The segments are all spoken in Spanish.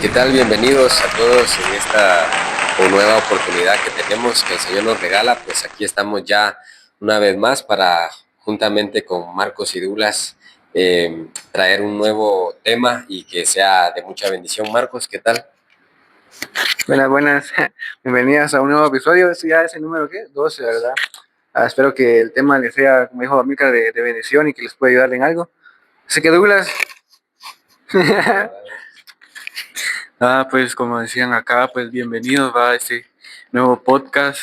¿Qué tal? Bienvenidos a todos en esta nueva oportunidad que tenemos, que el Señor nos regala. Pues aquí estamos ya una vez más para, juntamente con Marcos y Douglas, traer un nuevo tema y que sea de mucha bendición. Marcos, ¿qué tal? Buenas, buenas. Bienvenidas a un nuevo episodio. Este ya es el número, ¿qué? 12, ¿verdad? Espero que el tema les sea, como dijo Amica, de bendición y que les pueda ayudar en algo. Así que, Douglas. Pues como decían acá, pues bienvenidos a este nuevo podcast.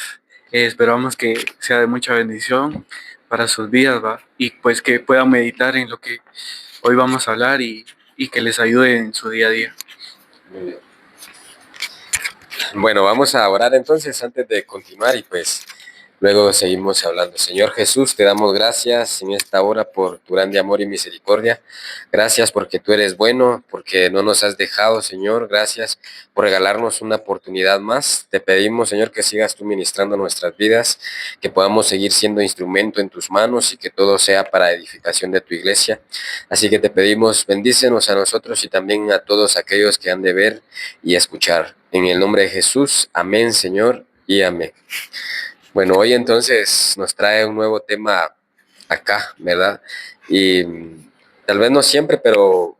Esperamos que sea de mucha bendición para sus vidas, ¿va? Y pues que puedan meditar en lo que hoy vamos a hablar y que les ayude en su día a día. Muy bien. Bueno, vamos a orar entonces antes de continuar y pues luego seguimos hablando. Señor Jesús, te damos gracias en esta hora por tu grande amor y misericordia. Gracias porque tú eres bueno, porque no nos has dejado, Señor. Gracias por regalarnos una oportunidad más. Te pedimos, Señor, que sigas tú ministrando nuestras vidas, que podamos seguir siendo instrumento en tus manos y que todo sea para edificación de tu iglesia. Así que te pedimos, bendícenos a nosotros y también a todos aquellos que han de ver y escuchar. En el nombre de Jesús, amén, Señor, y amén. Bueno, hoy entonces nos trae un nuevo tema acá, ¿verdad? Y tal vez no siempre, pero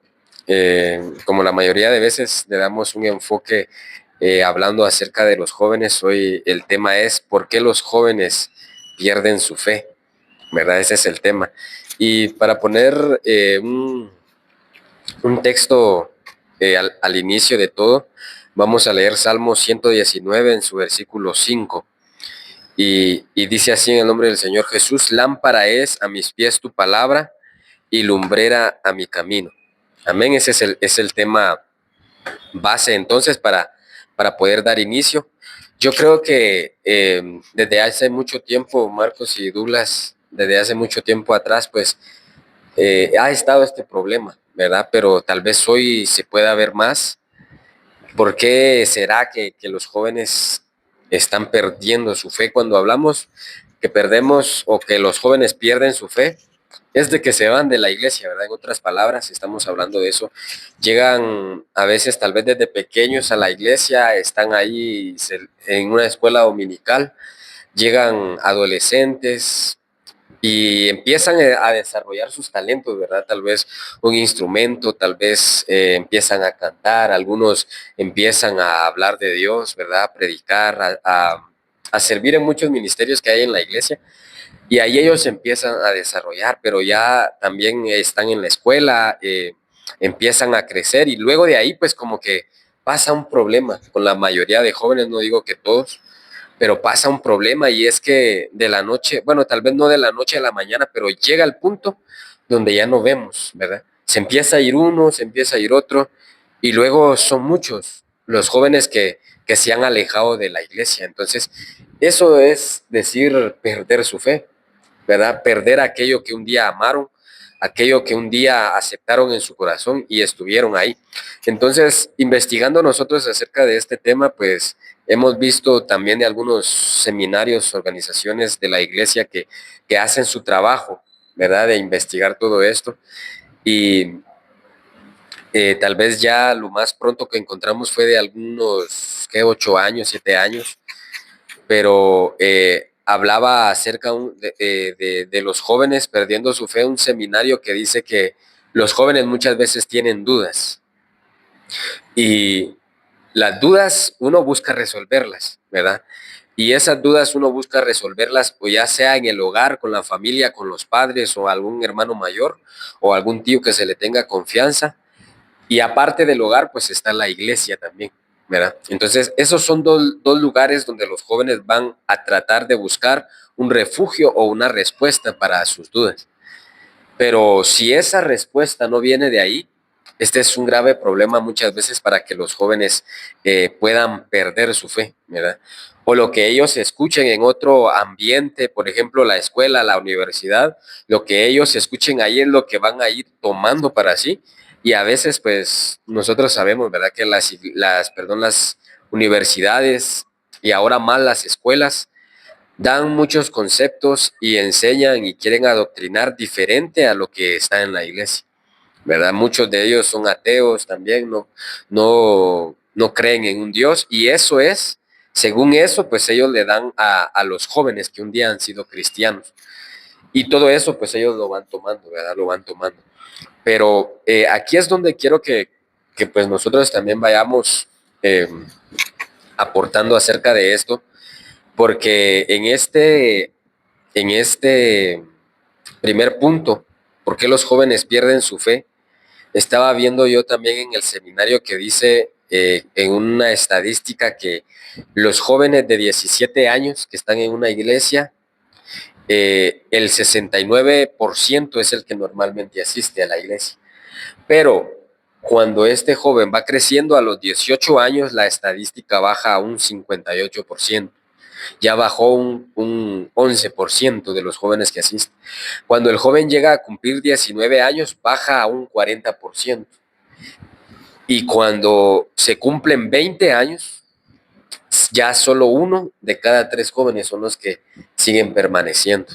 como la mayoría de veces le damos un enfoque hablando acerca de los jóvenes, hoy el tema es ¿por qué los jóvenes pierden su fe? ¿Verdad? Ese es el tema. Y para poner un texto al inicio de todo, vamos a leer Salmo 119 en su versículo 5. Y dice así en el nombre del Señor Jesús: lámpara es a mis pies tu palabra y lumbrera a mi camino. Amén, ese es el tema base entonces para poder dar inicio. Yo creo que desde hace mucho tiempo, Marcos y Douglas, desde hace mucho tiempo atrás, pues ha estado este problema, ¿verdad? Pero tal vez hoy se pueda ver más. ¿Por qué será que los jóvenes están perdiendo su fe? Cuando hablamos que perdemos o que los jóvenes pierden su fe, es de que se van de la iglesia, ¿verdad? En otras palabras, estamos hablando de eso. Llegan a veces, tal vez desde pequeños a la iglesia, están ahí en una escuela dominical, llegan adolescentes, y empiezan a desarrollar sus talentos, ¿verdad? Tal vez un instrumento, tal vez empiezan a cantar, algunos empiezan a hablar de Dios, ¿verdad? A predicar, a servir en muchos ministerios que hay en la iglesia. Y ahí ellos empiezan a desarrollar, pero ya también están en la escuela, empiezan a crecer y luego de ahí pues como que pasa un problema con la mayoría de jóvenes, no digo que todos, pero pasa un problema y es que de la noche, bueno, tal vez no de la noche a la mañana, pero llega el punto donde ya no vemos, ¿verdad? Se empieza a ir uno, se empieza a ir otro y luego son muchos los jóvenes que se han alejado de la iglesia. Entonces, eso es decir perder su fe, ¿verdad? Perder aquello que un día amaron, aquello que un día aceptaron en su corazón y estuvieron ahí. Entonces, investigando nosotros acerca de este tema, pues hemos visto también de algunos seminarios, organizaciones de la iglesia que hacen su trabajo, ¿verdad? De investigar todo esto. Y tal vez ya lo más pronto que encontramos fue de algunos, ¿qué? 8 años, 7 años, pero hablaba acerca de los jóvenes perdiendo su fe, un seminario que dice que los jóvenes muchas veces tienen dudas y las dudas uno busca resolverlas, ¿verdad? Y esas dudas uno busca resolverlas o ya sea en el hogar, con la familia, con los padres o algún hermano mayor o algún tío que se le tenga confianza. Y aparte del hogar, pues está la iglesia también, ¿verdad? Entonces, esos son dos lugares donde los jóvenes van a tratar de buscar un refugio o una respuesta para sus dudas. Pero si esa respuesta no viene de ahí, este es un grave problema muchas veces para que los jóvenes puedan perder su fe, ¿verdad? O lo que ellos escuchen en otro ambiente, por ejemplo, la escuela, la universidad, lo que ellos escuchen ahí es lo que van a ir tomando para sí. Y a veces, pues, nosotros sabemos, ¿verdad? Que las universidades y ahora más las escuelas dan muchos conceptos y enseñan y quieren adoctrinar diferente a lo que está en la iglesia, ¿verdad? Muchos de ellos son ateos también, no creen en un Dios, y eso es, según eso, pues ellos le dan a los jóvenes que un día han sido cristianos. Y todo eso, pues ellos lo van tomando, ¿verdad? Lo van tomando. Pero aquí es donde quiero que pues nosotros también vayamos eh, aportando acerca de esto, porque en este primer punto, ¿por qué los jóvenes pierden su fe? Estaba viendo yo también en el seminario que dice en una estadística que los jóvenes de 17 años que están en una iglesia, el 69% es el que normalmente asiste a la iglesia. Pero cuando este joven va creciendo a los 18 años, la estadística baja a un 58%. Ya bajó un 11% de los jóvenes que asisten. Cuando el joven llega a cumplir 19 años, baja a un 40%. Y cuando se cumplen 20 años, ya solo 1 de cada 3 jóvenes son los que siguen permaneciendo,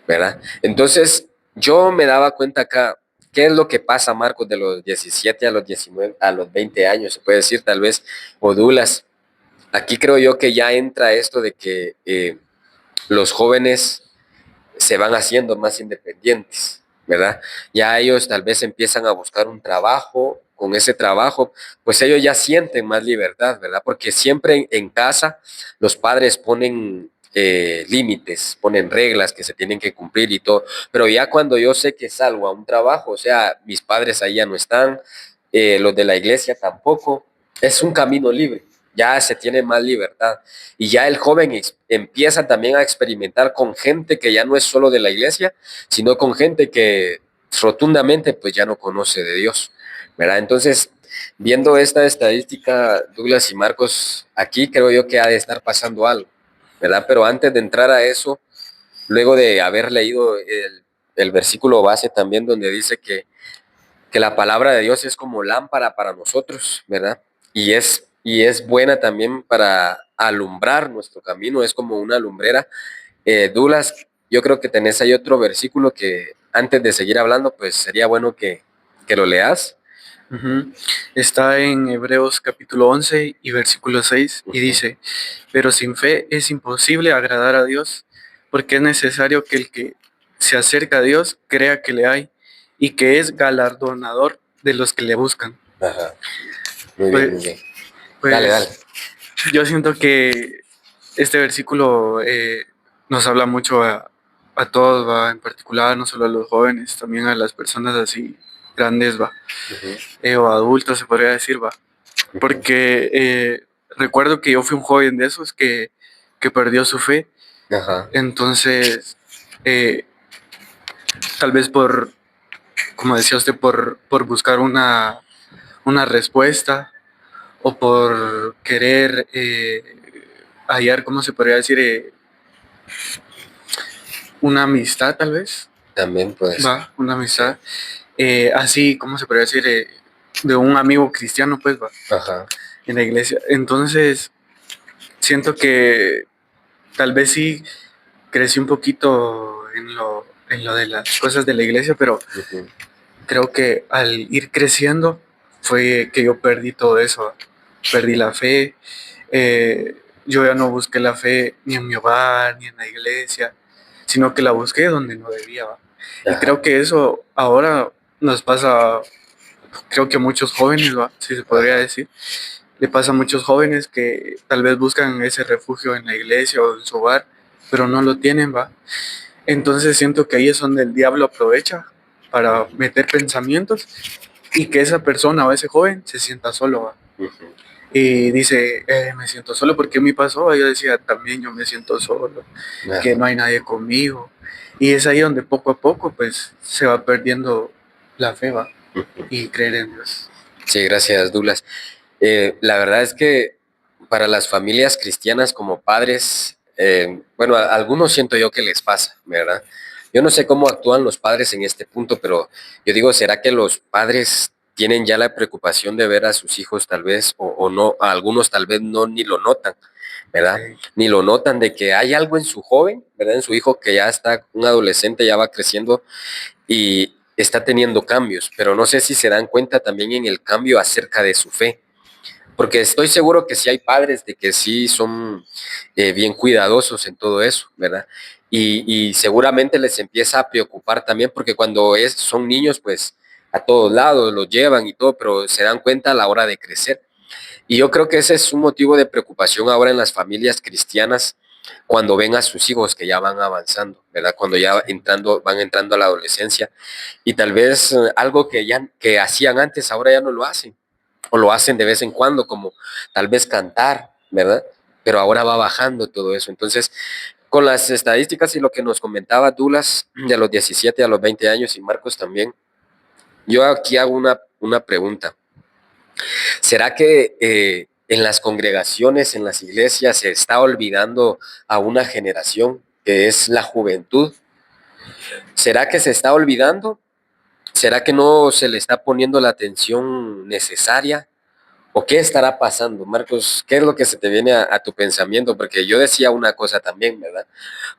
¿verdad? Entonces, yo me daba cuenta acá, ¿qué es lo que pasa, Marcos, de los 17 a los 19, a los 20 años? Se puede decir, tal vez, o Dulas. Aquí creo yo que ya entra esto de que los jóvenes se van haciendo más independientes, ¿verdad? Ya ellos tal vez empiezan a buscar un trabajo, con ese trabajo, pues ellos ya sienten más libertad, ¿verdad? Porque siempre en casa los padres ponen límites, ponen reglas que se tienen que cumplir y todo, pero ya cuando yo sé que salgo a un trabajo, o sea, mis padres ahí ya no están, los de la iglesia tampoco, es un camino libre, ya se tiene más libertad. Y ya el joven empieza también a experimentar con gente que ya no es solo de la iglesia, sino con gente que rotundamente pues ya no conoce de Dios, ¿verdad? Entonces, viendo esta estadística, Douglas y Marcos, aquí creo yo que ha de estar pasando algo, ¿verdad? Pero antes de entrar a eso, luego de haber leído el versículo base también donde dice que la palabra de Dios es como lámpara para nosotros, ¿verdad? Y es buena también para alumbrar nuestro camino, es como una lumbrera. Douglas, yo creo que tenés ahí otro versículo que antes de seguir hablando, pues sería bueno que lo leas. Ujú. Está en Hebreos capítulo 11 y versículo 6 y dice, pero sin fe es imposible agradar a Dios, porque es necesario que el que se acerca a Dios crea que le hay y que es galardonador de los que le buscan. Ajá, muy bien, muy Pues, bien. Dale, dale. pues yo siento que este versículo nos habla mucho a todos, va, en particular, no solo a los jóvenes, también a las personas así grandes, va, Ujú, o adultos, se podría decir, va, ujú. porque recuerdo que yo fui un joven de esos que perdió su fe, Ajá, entonces, eh, tal vez como decía usted, por buscar una respuesta o por querer hallar, ¿cómo se podría decir? Una amistad tal vez, también puede ser. va, una Sí. amistad, así, ¿cómo se podría decir? De un amigo cristiano, pues, va, Ajá. en la iglesia. Entonces, siento que tal vez sí crecí un poquito en lo de las cosas de la iglesia, pero Ujú. creo que al ir creciendo fue que yo perdí todo eso, ¿va? Perdí la fe, yo ya no busqué la fe ni en mi hogar, ni en la iglesia, sino que la busqué donde no debía, ¿va? Y Ajá. creo que eso ahora nos pasa, creo que a muchos jóvenes, ¿va? Si se podría Ajá. decir, le pasa a muchos jóvenes que tal vez buscan ese refugio en la iglesia o en su hogar, pero no lo tienen, ¿va? Entonces siento que ahí es donde el diablo aprovecha para meter pensamientos y que esa persona o ese joven se sienta solo, ¿va? Ujú. Y dice, me siento solo porque me pasó. Yo decía, también yo me siento solo, que Ajá. no hay nadie conmigo. Y es ahí donde poco a poco pues se va perdiendo la fe, ¿va? Ujú. Y creer en Dios. Sí, gracias, Douglas. La verdad es que para las familias cristianas como padres, bueno, a algunos siento yo que les pasa, ¿verdad? Yo no sé cómo actúan los padres en este punto, pero yo digo, ¿será que los padres tienen ya la preocupación de ver a sus hijos tal vez, o no, a algunos tal vez no ni lo notan, ¿verdad? Sí. Ni lo notan de que hay algo en su joven, ¿verdad? En su hijo que ya está un adolescente, ya va creciendo está teniendo cambios, pero no sé si se dan cuenta también en el cambio acerca de su fe. Porque estoy seguro que sí hay padres de que sí son bien cuidadosos en todo eso, ¿verdad? Y seguramente les empieza a preocupar también, porque cuando son niños, pues a todos lados los llevan y todo, pero se dan cuenta a la hora de crecer. Y yo creo que ese es un motivo de preocupación ahora en las familias cristianas cuando ven a sus hijos que ya van avanzando, ¿verdad? Cuando ya van entrando a la adolescencia y tal vez algo que hacían antes ahora ya no lo hacen o lo hacen de vez en cuando, como tal vez cantar, ¿verdad? Pero ahora va bajando todo eso. Entonces, con las estadísticas y lo que nos comentaba Dulas de los 17 a los 20 años y Marcos también, yo aquí hago una pregunta. ¿Será que en las congregaciones, en las iglesias, se está olvidando a una generación que es la juventud? ¿Será que se está olvidando? ¿Será que no se le está poniendo la atención necesaria? ¿O qué estará pasando? Marcos, ¿qué es lo que se te viene a tu pensamiento? Porque yo decía una cosa también, ¿verdad?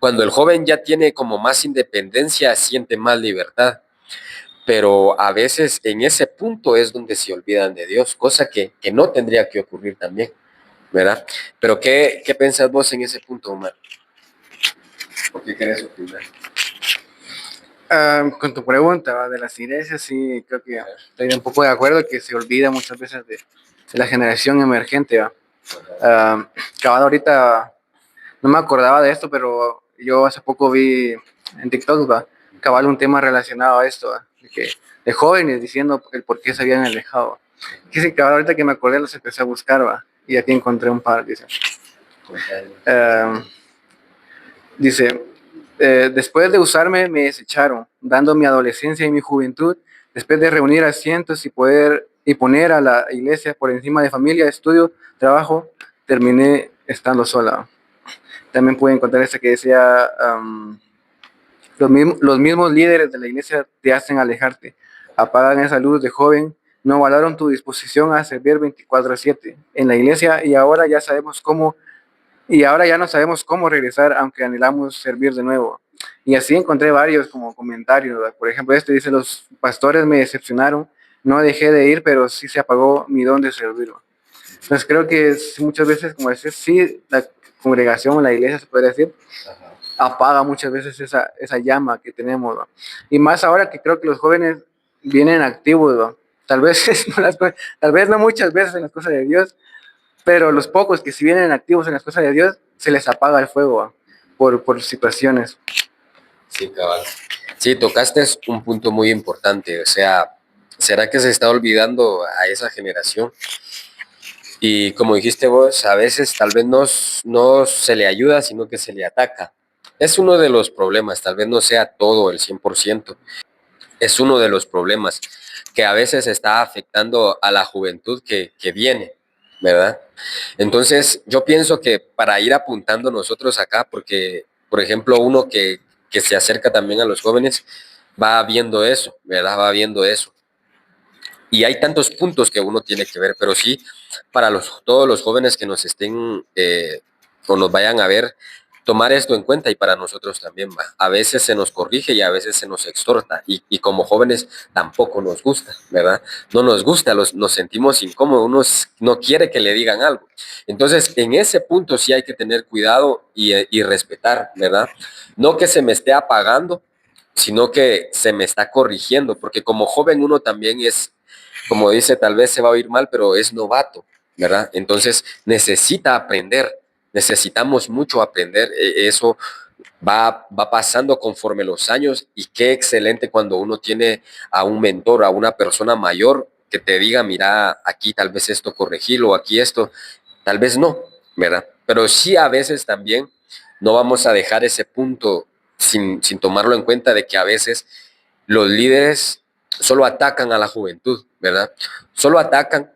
Cuando el joven ya tiene como más independencia, siente más libertad, pero a veces en ese punto es donde se olvidan de Dios, cosa que no tendría que ocurrir también, ¿verdad? Pero ¿qué pensás vos en ese punto, Omar? ¿Por qué querés opinar? Con tu pregunta, ¿va? De las iglesias, sí, creo que estoy un poco de acuerdo que se olvida muchas veces de la generación emergente. ¿Va? Cabal, ahorita no me acordaba de esto, pero yo hace poco vi en TikTok, ¿va? Cabal, un tema relacionado a esto, ¿va? De jóvenes diciendo el por qué se habían alejado. Que sí, cabal, ahorita que me acordé los empecé a buscar, ¿va? Y aquí encontré un par, dice. Dice, después de usarme me desecharon, dando mi adolescencia y mi juventud, después de reunir asientos y poner a la iglesia por encima de familia, estudio, trabajo, terminé estando sola. También pude encontrar ese que decía, los mismos líderes de la iglesia te hacen alejarte, apagan esa luz de joven, no valoran tu disposición a servir 24/7 en la iglesia y ahora ya no sabemos cómo regresar, aunque anhelamos servir de nuevo. Y así encontré varios como comentarios, ¿verdad? Por ejemplo, este dice, los pastores me decepcionaron, no dejé de ir, pero sí se apagó mi don de servir. Entonces creo que muchas veces, como decís, sí, la congregación, la iglesia se puede decir, apaga muchas veces esa llama que tenemos, ¿no? Y más ahora que creo que los jóvenes vienen activos, ¿no? Tal vez, tal vez no muchas veces en las cosas de Dios, pero los pocos que si vienen activos en las cosas de Dios, se les apaga el fuego, ¿va? Por situaciones. Sí, cabal. Sí, tocaste un punto muy importante, o sea, ¿será que se está olvidando a esa generación? Y como dijiste vos, a veces tal vez no se le ayuda, sino que se le ataca. Es uno de los problemas, tal vez no sea todo el 100%. Es uno de los problemas que a veces está afectando a la juventud que viene, ¿verdad? Entonces, yo pienso que para ir apuntando nosotros acá, porque, por ejemplo, uno que se acerca también a los jóvenes, va viendo eso, ¿verdad? Va viendo eso. Y hay tantos puntos que uno tiene que ver, pero sí, para todos los jóvenes que nos estén o nos vayan a ver, tomar esto en cuenta y para nosotros también va. A veces se nos corrige y a veces se nos exhorta y como jóvenes tampoco nos gusta, ¿verdad? No nos gusta, nos sentimos incómodos, uno no quiere que le digan algo. Entonces, en ese punto sí hay que tener cuidado y respetar, ¿verdad? No que se me esté apagando, sino que se me está corrigiendo, porque como joven uno también es, como dice, tal vez se va a oír mal, pero es novato, ¿verdad? Entonces necesita aprender, necesitamos mucho aprender, eso va pasando conforme los años y qué excelente cuando uno tiene a un mentor, a una persona mayor que te diga, mira, aquí tal vez esto corregirlo, aquí esto, tal vez no, ¿verdad? Pero sí a veces también no vamos a dejar ese punto sin tomarlo en cuenta de que a veces los líderes solo atacan a la juventud, ¿verdad? Solo atacan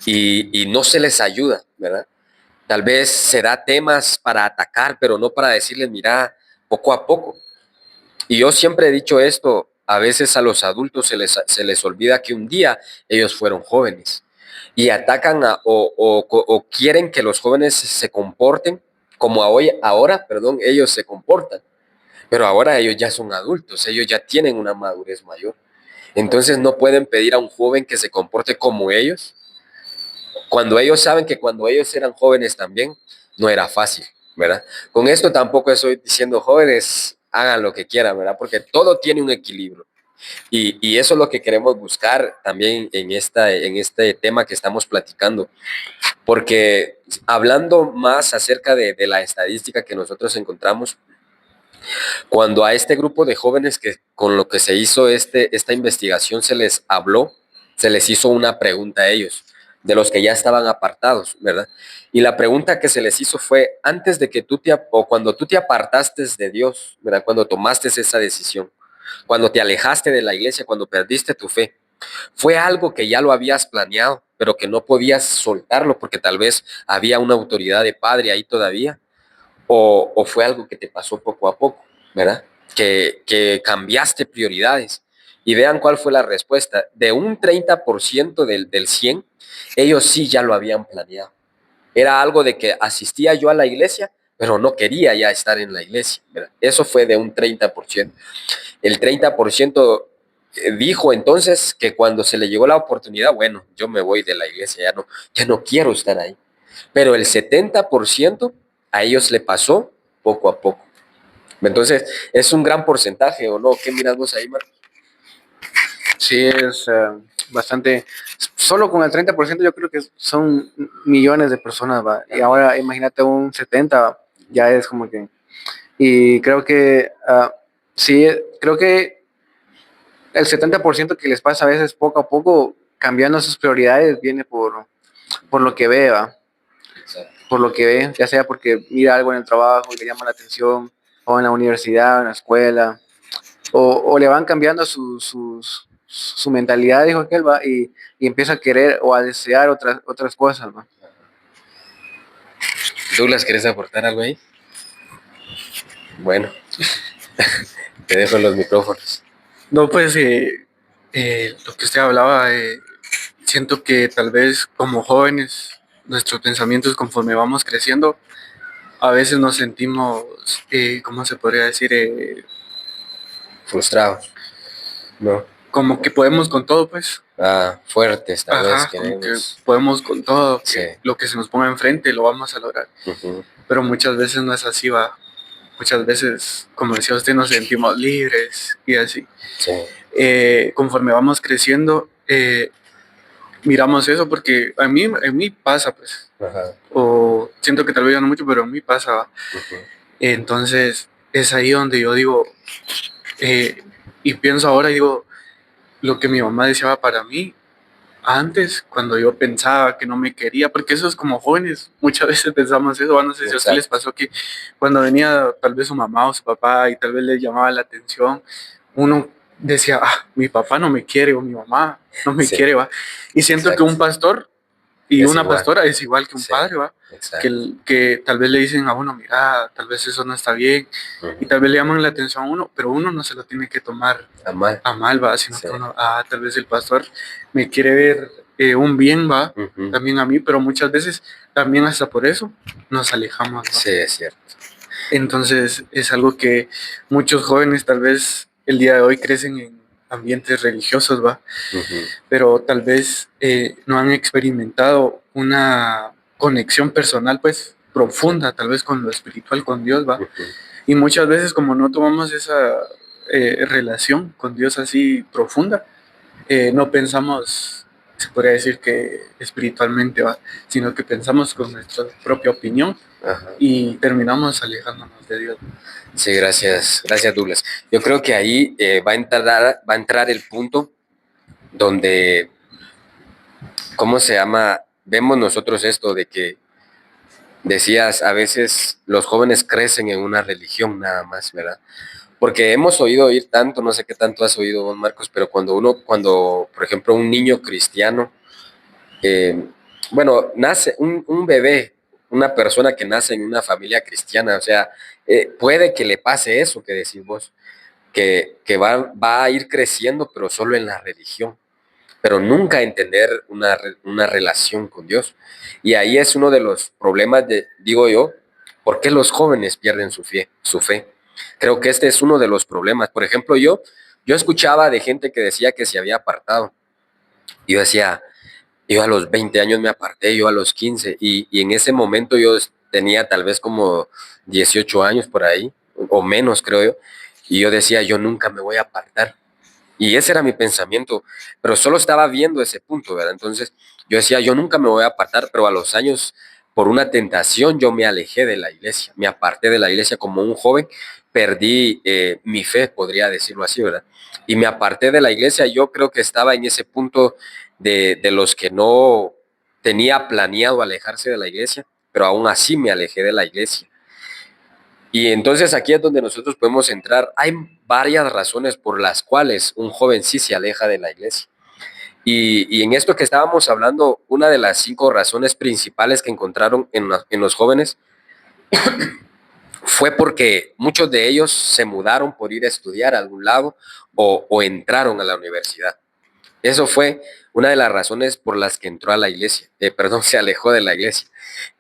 y no se les ayuda, ¿verdad? Tal vez se da temas para atacar, pero no para decirles, mira, poco a poco. Y yo siempre he dicho esto, a veces a los adultos se les olvida que un día ellos fueron jóvenes y atacan o quieren que los jóvenes se comporten como ahora, perdón, ellos se comportan. pero ahora ellos ya son adultos, ellos ya tienen una madurez mayor. Entonces no pueden pedir a un joven que se comporte como ellos, cuando ellos saben que cuando ellos eran jóvenes también no era fácil, ¿verdad? Con esto tampoco estoy diciendo jóvenes hagan lo que quieran, ¿verdad? Porque todo tiene un equilibrio. Y eso es lo que queremos buscar también en este tema que estamos platicando. Porque hablando más acerca de la estadística que nosotros encontramos, cuando a este grupo de jóvenes que con lo que se hizo esta investigación se les habló, se les hizo una pregunta a ellos, de los que ya estaban apartados, ¿verdad? Y la pregunta que se les hizo fue, antes de que o cuando tú te apartaste de Dios, ¿verdad? Cuando tomaste esa decisión, cuando te alejaste de la iglesia, cuando perdiste tu fe, ¿fue algo que ya lo habías planeado, pero que no podías soltarlo porque tal vez había una autoridad de padre ahí todavía? ¿O fue algo que te pasó poco a poco, ¿verdad? Que cambiaste prioridades. Y vean cuál fue la respuesta. De un 30% del 100, ellos sí ya lo habían planeado. Era algo de que asistía yo a la iglesia, pero no quería ya estar en la iglesia, ¿verdad? Eso fue de un 30%. El 30% dijo entonces que cuando se le llegó la oportunidad, bueno, yo me voy de la iglesia, ya no quiero estar ahí. Pero el 70% a ellos le pasó poco a poco. Entonces, es un gran porcentaje, ¿o no? ¿Qué miras vos ahí, Marco? Sí, es bastante, solo con el 30% yo creo que son millones de personas, ¿va? Y ahora imagínate un 70, ya es como que, y creo que, sí, creo que el 70% que les pasa a veces poco a poco, cambiando sus prioridades, viene por lo que ve, ¿va? Por lo que ve, ya sea porque mira algo en el trabajo y le llama la atención, o en la universidad, en la escuela, o le van cambiando su mentalidad, dijo aquel, va, y empieza a querer o a desear otras cosas, va. Douglas, ¿quieres aportar algo ahí? Bueno, te dejo los micrófonos. No, pues lo que usted hablaba, siento que tal vez como jóvenes, nuestros pensamientos conforme vamos creciendo, a veces nos sentimos, ¿cómo se podría decir? Frustrados, ¿no? Como que podemos con todo, pues. Fuertes, tal vez Ajá, como que queremos. podemos con todo, Sí. que lo que se nos ponga enfrente lo vamos a lograr. Uh-huh. Pero muchas veces no es así, va. Muchas veces, como decía usted, nos sentimos libres y así. Sí. Conforme vamos creciendo, miramos eso porque en mí pasa, pues. Ajá. O siento que tal vez ya no mucho, pero en mí pasa, ¿va? Uh-huh. Entonces, es ahí donde yo digo, y pienso ahora, digo, lo que mi mamá deseaba para mí, antes, cuando yo pensaba que no me quería, porque eso es como jóvenes, muchas veces pensamos eso, no sé si a ustedes les pasó que cuando venía tal vez su mamá o su papá y tal vez les llamaba la atención, uno decía, mi papá no me quiere o mi mamá no me quiere, va. Y siento que un pastor y Es una igual. pastora es igual que un padre, va. Que tal vez le dicen a uno, mira, tal vez eso no está bien, y tal vez le llaman la atención a uno, pero uno no se lo tiene que tomar a mal, va, sino que uno, tal vez el pastor me quiere ver un bien, va, también a mí, pero muchas veces también hasta por eso nos alejamos, ¿va? Sí, es cierto. Entonces es algo que muchos jóvenes tal vez el día de hoy crecen en ambientes religiosos, va, pero tal vez no han experimentado una conexión personal, pues, profunda, tal vez con lo espiritual, con Dios, va. Y muchas veces como no tomamos esa relación con Dios así profunda, no pensamos, se podría decir que espiritualmente, va, sino que pensamos con nuestra propia opinión. Ajá. Y terminamos alejándonos de Dios. Sí, gracias, Douglas. Yo creo que ahí va a entrar el punto donde, ¿cómo se llama? Vemos nosotros esto de que decías, a veces los jóvenes crecen en una religión nada más, ¿verdad? Porque hemos oír tanto, no sé qué tanto has oído vos, Marcos, pero cuando, por ejemplo, un niño cristiano, bueno, nace un bebé, una persona que nace en una familia cristiana, o sea, puede que le pase eso que decís vos, que va a ir creciendo, pero solo en la religión, pero nunca entender una relación con Dios. Y ahí es uno de los problemas digo yo, ¿por qué los jóvenes pierden su fe? Creo que este es uno de los problemas. Por ejemplo, yo escuchaba de gente que decía que se había apartado. Y yo decía, yo a los 20 años me aparté, yo a los 15, y en ese momento yo tenía tal vez como 18 años por ahí, o menos creo yo, y yo decía, yo nunca me voy a apartar. Y ese era mi pensamiento, pero solo estaba viendo ese punto, ¿verdad? Entonces yo decía, yo nunca me voy a apartar, pero a los años, por una tentación, yo me alejé de la iglesia, me aparté de la iglesia como un joven, perdí mi fe, podría decirlo así, ¿verdad? Y me aparté de la iglesia, yo creo que estaba en ese punto de los que no tenía planeado alejarse de la iglesia, pero aún así me alejé de la iglesia. Y entonces aquí es donde nosotros podemos entrar. Hay varias razones por las cuales un joven sí se aleja de la iglesia. Y en esto que estábamos hablando, una de las 5 razones principales que encontraron en los jóvenes fue porque muchos de ellos se mudaron por ir a estudiar a algún lado o entraron a la universidad. Eso fue una de las razones por las que entró a la iglesia, perdón, se alejó de la iglesia.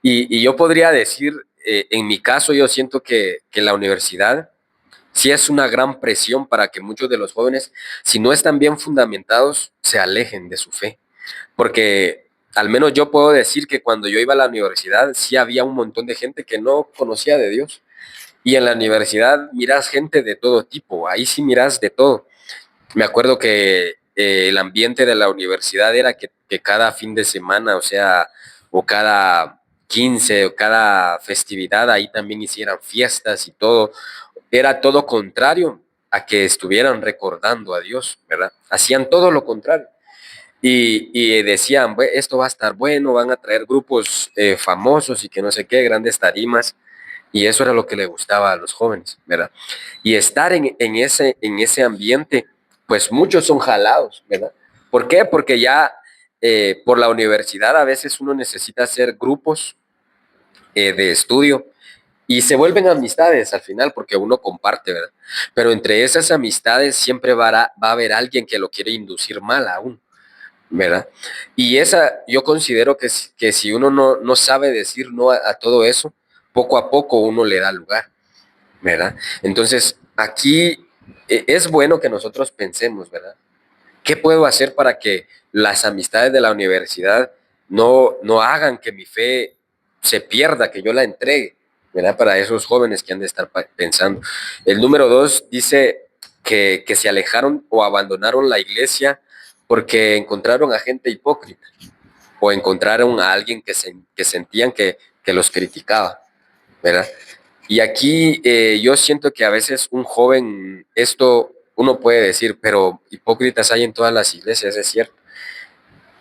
Y yo podría decir, en mi caso, yo siento que la universidad sí es una gran presión para que muchos de los jóvenes, si no están bien fundamentados, se alejen de su fe. Porque al menos yo puedo decir que cuando yo iba a la universidad, sí había un montón de gente que no conocía de Dios. Y en la universidad miras gente de todo tipo, ahí sí miras de todo. Me acuerdo que el ambiente de la universidad era que cada fin de semana, o sea, o cada 15 o cada festividad, ahí también hicieran fiestas y todo. Era todo contrario a que estuvieran recordando a Dios, ¿verdad? Hacían todo lo contrario. Y decían, esto va a estar bueno, van a traer grupos famosos y que no sé qué, grandes tarimas. Y eso era lo que le gustaba a los jóvenes, ¿verdad? Y estar en ese ambiente, pues muchos son jalados, ¿verdad? ¿Por qué? Porque ya por la universidad a veces uno necesita hacer grupos de estudio y se vuelven amistades al final porque uno comparte, ¿verdad? Pero entre esas amistades siempre va a haber alguien que lo quiere inducir mal aún, ¿verdad? Y esa, yo considero que si uno no sabe decir no a todo eso, poco a poco uno le da lugar, ¿verdad? Entonces, aquí es bueno que nosotros pensemos, ¿verdad? ¿Qué puedo hacer para que las amistades de la universidad no hagan que mi fe se pierda, que yo la entregue, ¿verdad? Para esos jóvenes que han de estar pensando. El número 2 dice que se alejaron o abandonaron la iglesia porque encontraron a gente hipócrita o encontraron a alguien que sentían que los criticaba, ¿verdad? Y aquí yo siento que a veces un joven, esto uno puede decir, pero hipócritas hay en todas las iglesias, es cierto.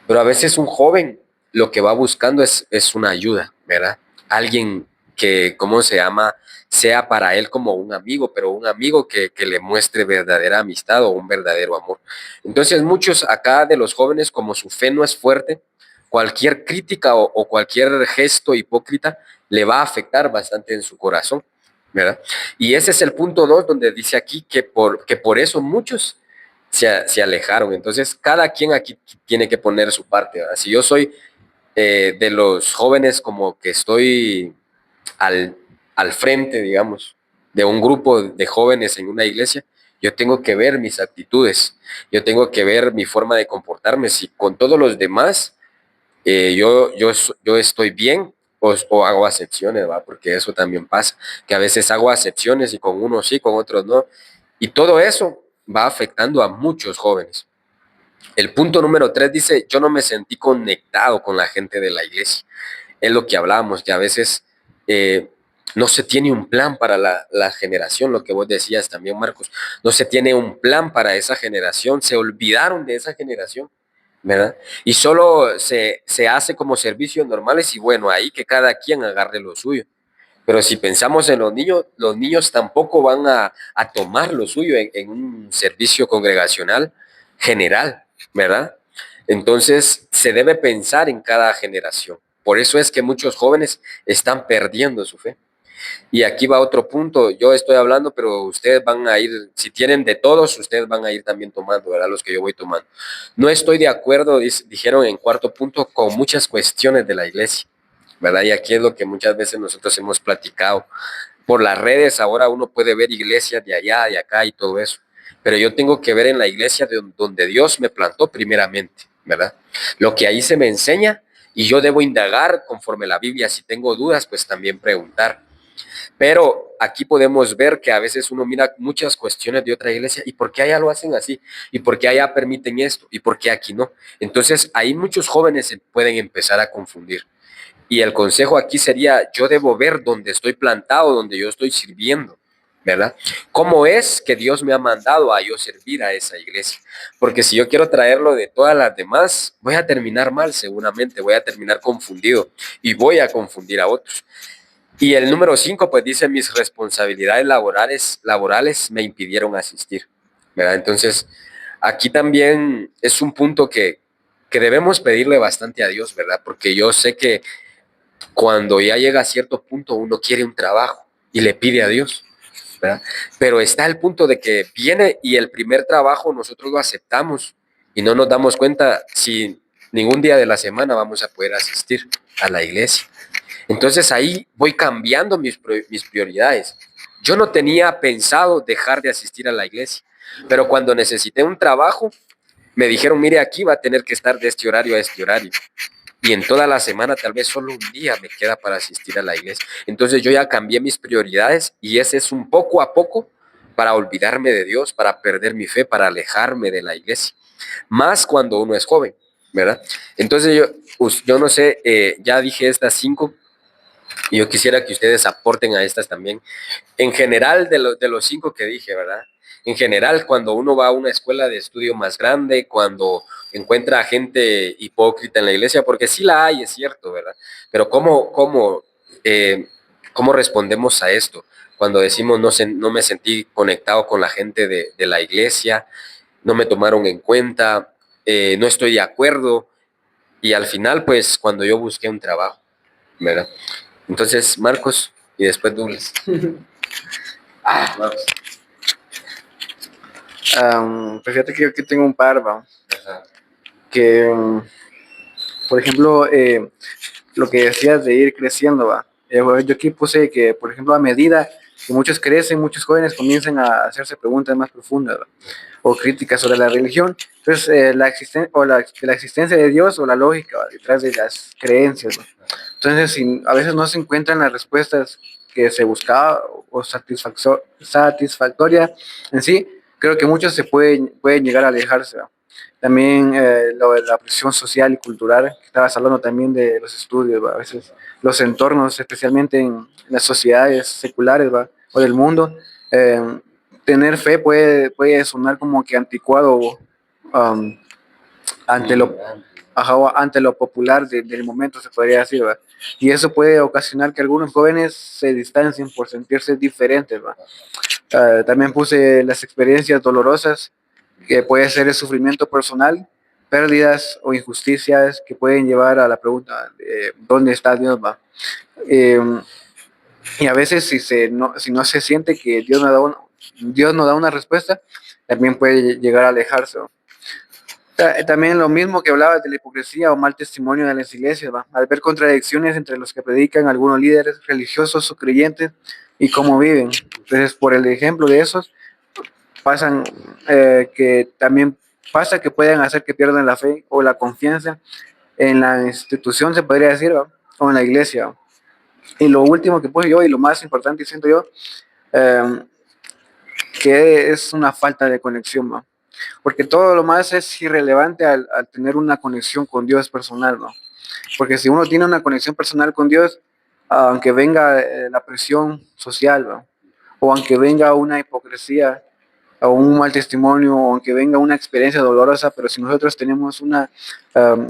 Pero a veces un joven lo que va buscando es una ayuda, ¿verdad? Alguien que, ¿cómo se llama? Sea para él como un amigo, pero un amigo que le muestre verdadera amistad o un verdadero amor. Entonces muchos acá de los jóvenes, como su fe no es fuerte, cualquier crítica o cualquier gesto hipócrita le va a afectar bastante en su corazón, ¿verdad? Y ese es el punto 2 donde dice aquí que por eso muchos se alejaron. Entonces, cada quien aquí tiene que poner su parte, ¿verdad? Si yo soy de los jóvenes como que estoy al, al frente, digamos, de un grupo de jóvenes en una iglesia, yo tengo que ver mis actitudes, yo tengo que ver mi forma de comportarme. Si con todos los demás yo estoy bien o hago acepciones, ¿va? Porque eso también pasa, que a veces hago acepciones y con unos sí, con otros no. Y todo eso va afectando a muchos jóvenes. El punto número 3 dice, yo no me sentí conectado con la gente de la iglesia. Es lo que hablábamos, que a veces eh, no se tiene un plan para la generación, lo que vos decías también, Marcos. No se tiene un plan para esa generación, se olvidaron de esa generación, ¿verdad? Y solo se hace como servicios normales y bueno, ahí que cada quien agarre lo suyo. Pero si pensamos en los niños tampoco van a tomar lo suyo en un servicio congregacional general, ¿verdad? Entonces se debe pensar en cada generación. Por eso es que muchos jóvenes están perdiendo su fe. Y aquí va otro punto. Yo estoy hablando, pero ustedes van a ir, si tienen de todos, ustedes van a ir también tomando, ¿verdad? Los que yo voy tomando. No estoy de acuerdo, dijeron en cuarto punto, con muchas cuestiones de la iglesia, ¿verdad? Y aquí es lo que muchas veces nosotros hemos platicado. por las redes ahora uno puede ver iglesias de allá, de acá y todo eso, pero yo tengo que ver en la iglesia donde Dios me plantó primeramente, ¿verdad? Lo que ahí se me enseña y yo debo indagar conforme la Biblia. Si tengo dudas, pues también preguntar. Pero aquí podemos ver que a veces uno mira muchas cuestiones de otra iglesia y por qué allá lo hacen así y por qué allá permiten esto y por qué aquí no. Entonces ahí muchos jóvenes se pueden empezar a confundir. Y el consejo aquí sería, yo debo ver dónde estoy plantado, donde yo estoy sirviendo, ¿verdad? ¿Cómo es que Dios me ha mandado a yo servir a esa iglesia? Porque si yo quiero traerlo de todas las demás, voy a terminar mal seguramente, voy a terminar confundido y voy a confundir a otros. Y el número 5, pues dice, mis responsabilidades laborales me impidieron asistir, ¿verdad? Entonces, aquí también es un punto que debemos pedirle bastante a Dios, ¿verdad? Porque yo sé que cuando ya llega a cierto punto uno quiere un trabajo y le pide a Dios, ¿verdad? Pero está el punto de que viene y el primer trabajo nosotros lo aceptamos y no nos damos cuenta si ningún día de la semana vamos a poder asistir a la iglesia. Entonces ahí voy cambiando mis prioridades. Yo no tenía pensado dejar de asistir a la iglesia, pero cuando necesité un trabajo, me dijeron, mire, aquí va a tener que estar de este horario a este horario. Y en toda la semana tal vez solo un día me queda para asistir a la iglesia. Entonces yo ya cambié mis prioridades y ese es un poco a poco para olvidarme de Dios, para perder mi fe, para alejarme de la iglesia. Más cuando uno es joven, ¿verdad? Entonces yo no sé, ya dije estas 5 y yo quisiera que ustedes aporten a estas también. En general, de los 5 que dije, ¿verdad? En general, cuando uno va a una escuela de estudio más grande, cuando encuentra a gente hipócrita en la iglesia, porque sí la hay, es cierto, ¿verdad? Pero ¿cómo respondemos a esto? Cuando decimos no me sentí conectado con la gente de la iglesia, no me tomaron en cuenta, no estoy de acuerdo, y al final, pues, cuando yo busqué un trabajo, ¿verdad? Entonces, Marcos y después Douglas. Marcos. Pues fíjate que yo aquí tengo un par, ¿va? Ajá. Que, por ejemplo, lo que decías de ir creciendo, ¿va? Yo aquí puse que, por ejemplo, a medida que muchos crecen, muchos jóvenes comienzan a hacerse preguntas más profundas, ¿va? O críticas sobre la religión. Entonces, la existencia de Dios o la lógica, ¿va? Detrás de las creencias, ¿va? Entonces, si a veces no se encuentran las respuestas que se buscaba o satisfactoria en sí, creo que muchos pueden llegar a alejarse, ¿va? También lo de la presión social y cultural, que estabas hablando también de los estudios, ¿va? A veces los entornos, especialmente en las sociedades seculares, ¿va? O del mundo, eh, tener fe puede sonar como que anticuado um, ante lo, ante lo popular del momento, se podría decir, ¿va? Y eso puede ocasionar que algunos jóvenes se distancien por sentirse diferentes, ¿va? También puse las experiencias dolorosas, que puede ser el sufrimiento personal, pérdidas o injusticias que pueden llevar a la pregunta, ¿dónde está Dios? Va? Eh, y a veces si no se siente que Dios no da una respuesta, también puede llegar a alejarse, ¿va? También lo mismo que hablaba de la hipocresía o mal testimonio de las iglesias, ¿va? Al ver contradicciones entre los que predican algunos líderes religiosos o creyentes y cómo viven. Entonces, por el ejemplo de esos, pasan que también pasa que pueden hacer que pierdan la fe o la confianza en la institución, se podría decir, ¿va? O en la iglesia, ¿va? Y lo último que puse yo y lo más importante siento yo, eh, que es una falta de conexión, ¿va? Porque todo lo más es irrelevante al tener una conexión con Dios personal, ¿no? Porque si uno tiene una conexión personal con Dios, aunque venga la presión social, ¿va? O aunque venga una hipocresía o un mal testimonio, o aunque venga una experiencia dolorosa, pero si nosotros tenemos una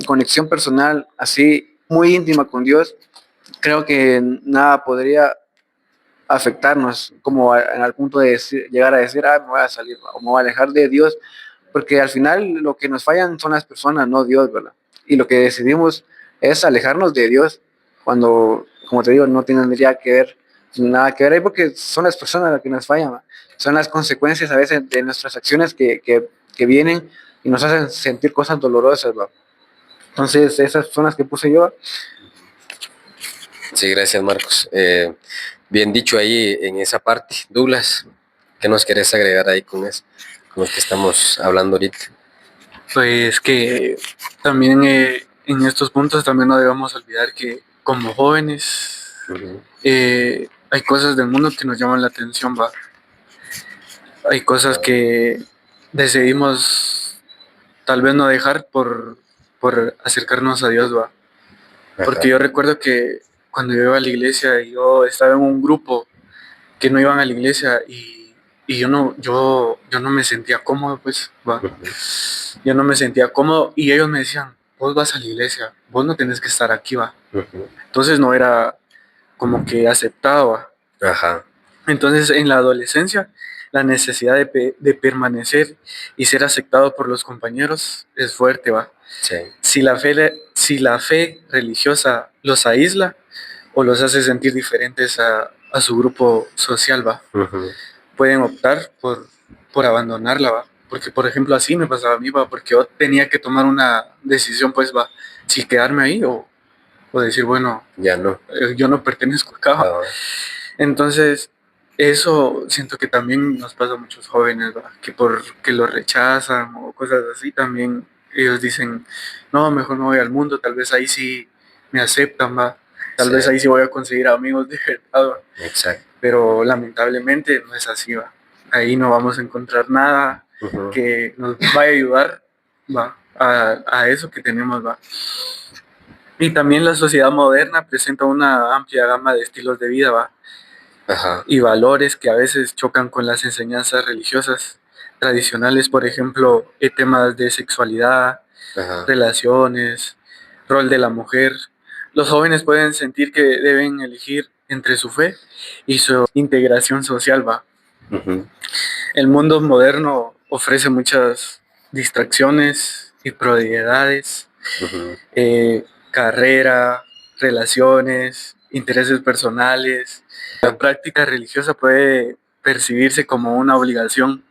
conexión personal así muy íntima con Dios, creo que nada podría afectarnos como al punto de llegar a decir, me voy a salir o me voy a alejar de Dios, porque al final lo que nos fallan son las personas, no Dios, ¿verdad? Y lo que decidimos es alejarnos de Dios cuando, como te digo, no tendría que ver nada que ver ahí porque son las personas las que nos fallan, ¿va? Son las consecuencias a veces de nuestras acciones que vienen y nos hacen sentir cosas dolorosas, ¿va? Entonces esas son las que puse yo. Sí, gracias, Marcos. Bien dicho ahí en esa parte. Douglas, ¿qué nos querés agregar ahí con lo que estamos hablando ahorita? Pues que también en estos puntos también no debemos olvidar que como jóvenes Ujú. hay cosas del mundo que nos llaman la atención, va. Hay cosas Ah, que decidimos tal vez no dejar por acercarnos a Dios, va. Porque ajá. yo recuerdo que cuando yo iba a la iglesia, yo estaba en un grupo que no iban a la iglesia y yo no me sentía cómodo, pues, va. Ujú, Yo no me sentía cómodo y ellos me decían, vos vas a la iglesia, vos no tenés que estar aquí, va. ujú. Entonces no era como que aceptado, va. Ajá. Entonces en la adolescencia la necesidad de permanecer y ser aceptado por los compañeros es fuerte, va. Sí. Si la fe religiosa los aísla o los hace sentir diferentes a su grupo social, va, Ujú. pueden optar por abandonarla, va. Porque, por ejemplo, así me pasaba a mí, va, porque yo tenía que tomar una decisión, pues, va, si quedarme ahí o decir, bueno, Ya no. yo no pertenezco acá, va. Ah, Entonces, eso siento que también nos pasa a muchos jóvenes, ¿va? Que porque lo rechazan o cosas así, también ellos dicen, no, mejor no voy al mundo, tal vez ahí sí me aceptan, va. Tal sí, vez ahí sí voy a conseguir amigos de verdad, va. exacto. Pero lamentablemente no es así, va. Ahí no vamos a encontrar nada Ujú. que nos vaya a ayudar, va, a eso que tenemos, va. Y también la sociedad moderna presenta una amplia gama de estilos de vida, va, Ajá. y valores que a veces chocan con las enseñanzas religiosas tradicionales, por ejemplo, temas de sexualidad, Ajá. relaciones, rol de la mujer. Los jóvenes pueden sentir que deben elegir entre su fe y su integración social, va. Ujú. El mundo moderno ofrece muchas distracciones y prioridades, Ujú. carrera, relaciones, intereses personales. La práctica religiosa puede percibirse como una obligación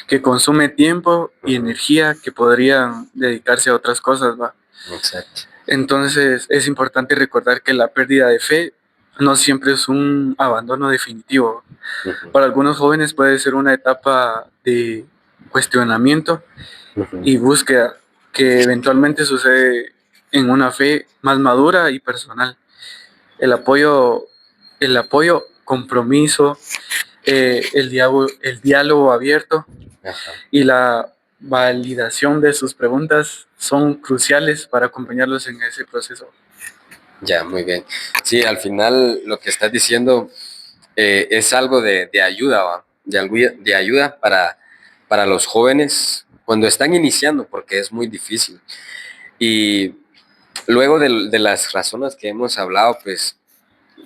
que consume tiempo y Ujú. energía que podrían dedicarse a otras cosas, ¿va? Exacto. Entonces es importante recordar que la pérdida de fe no siempre es un abandono definitivo. Ujú. Para algunos jóvenes puede ser una etapa de cuestionamiento Ujú. y búsqueda que eventualmente sucede en una fe más madura y personal. El apoyo, el apoyo, compromiso, el diálogo abierto Ajá. y la validación de sus preguntas son cruciales para acompañarlos en ese proceso. Ya, muy bien. Sí, al final lo que estás diciendo es algo de ayuda, ¿va? De ayuda para los jóvenes cuando están iniciando, porque es muy difícil. Y luego de las razones que hemos hablado, pues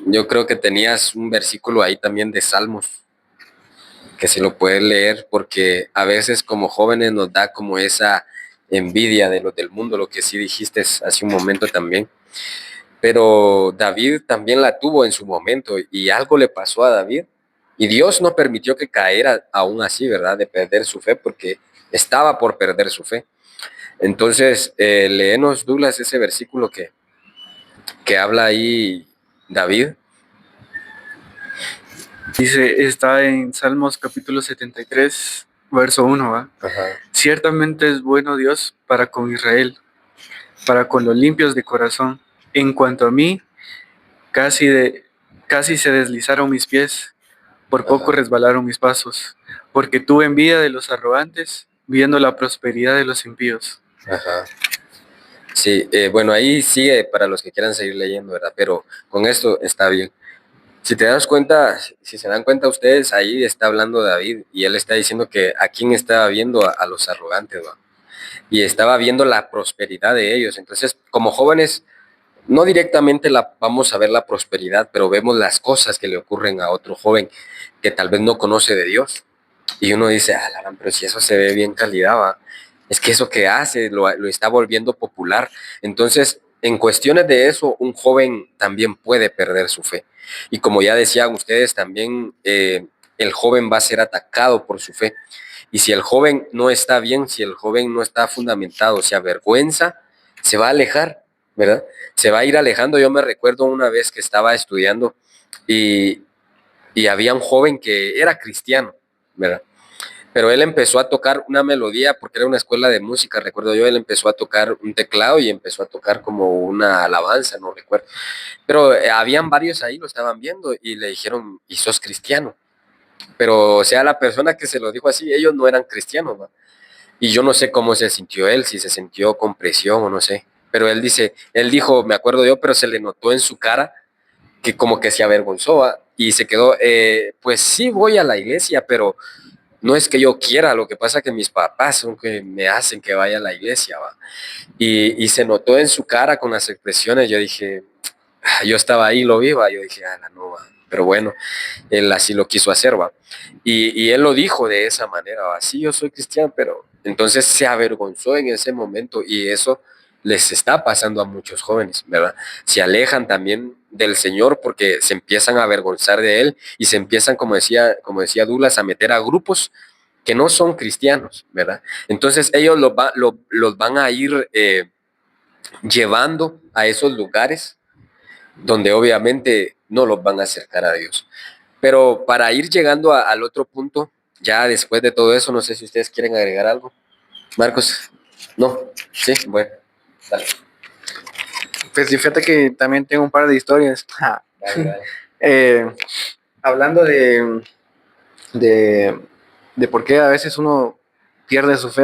yo creo que tenías un versículo ahí también de Salmos, que se lo puedes leer, porque a veces como jóvenes nos da como esa envidia de los del mundo, lo que sí dijiste hace un momento también. Pero David también la tuvo en su momento y algo le pasó a David. Y Dios no permitió que caera aún así, ¿verdad? De perder su fe, porque estaba por perder su fe. Entonces, léenos, Douglas, ese versículo que habla ahí David. Dice, está en Salmos capítulo 73, verso 1, ¿va? Ajá. Ciertamente es bueno Dios para con Israel, para con los limpios de corazón. En cuanto a mí, casi, de, casi se deslizaron mis pies, por poco Ajá. resbalaron mis pasos, porque tuve envidia de los arrogantes, viendo la prosperidad de los impíos. Ajá. Sí, bueno, ahí sigue para los que quieran seguir leyendo, ¿verdad? Pero con esto está bien. Si te das cuenta, si se dan cuenta ustedes, ahí está hablando David y él está diciendo que a quién estaba viendo a los arrogantes, ¿va? Y estaba viendo la prosperidad de ellos. Entonces, como jóvenes, no directamente vamos a ver la prosperidad, pero vemos las cosas que le ocurren a otro joven que tal vez no conoce de Dios. Y uno dice, ah, pero si eso se ve bien calidad, ¿va? Es que eso que hace lo está volviendo popular. Entonces, en cuestiones de eso, un joven también puede perder su fe. Y como ya decían ustedes, también el joven va a ser atacado por su fe. Y si el joven no está bien, si el joven no está fundamentado, se avergüenza, se va a alejar. ¿verdad? Se va a ir alejando. Yo me recuerdo una vez que estaba estudiando y, y había un joven que era cristiano, ¿verdad? Pero él empezó a tocar una melodía, porque era una escuela de música, recuerdo yo, él empezó a tocar un teclado y empezó a tocar como una alabanza, no recuerdo. Pero habían varios ahí, lo estaban viendo y le dijeron, ¿y sos cristiano? Pero, o sea, la persona que se lo dijo así, ellos no eran cristianos, ¿va? Y yo no sé cómo se sintió él, si se sintió con presión o no sé. Pero él dice, él dijo, me acuerdo yo, pero se le notó en su cara que como que se avergonzó, ¿va? Y se quedó, pues sí voy a la iglesia, pero no es que yo quiera, lo que pasa es que mis papás son que me hacen que vaya a la iglesia, ¿va? Y se notó en su cara con las expresiones, yo dije, yo estaba ahí, lo vi, ¿va? Yo dije, ah, no, ¿va? Pero bueno, él así lo quiso hacer, ¿va? Y él lo dijo de esa manera, ¿va? Sí, yo soy cristiano, pero entonces se avergonzó en ese momento y eso les está pasando a muchos jóvenes, ¿verdad? Se alejan también del Señor porque se empiezan a avergonzar de Él y se empiezan, como decía Douglas, a meter a grupos que no son cristianos, ¿verdad? Entonces ellos los van a ir llevando a esos lugares donde obviamente no los van a acercar a Dios. Pero para ir llegando al otro punto, ya después de todo eso, no sé si ustedes quieren agregar algo. Marcos, no, sí, bueno, dale. Pues sí, fíjate que también tengo un par de historias. Dale, dale. Eh, hablando de, de por qué a veces uno pierde su fe,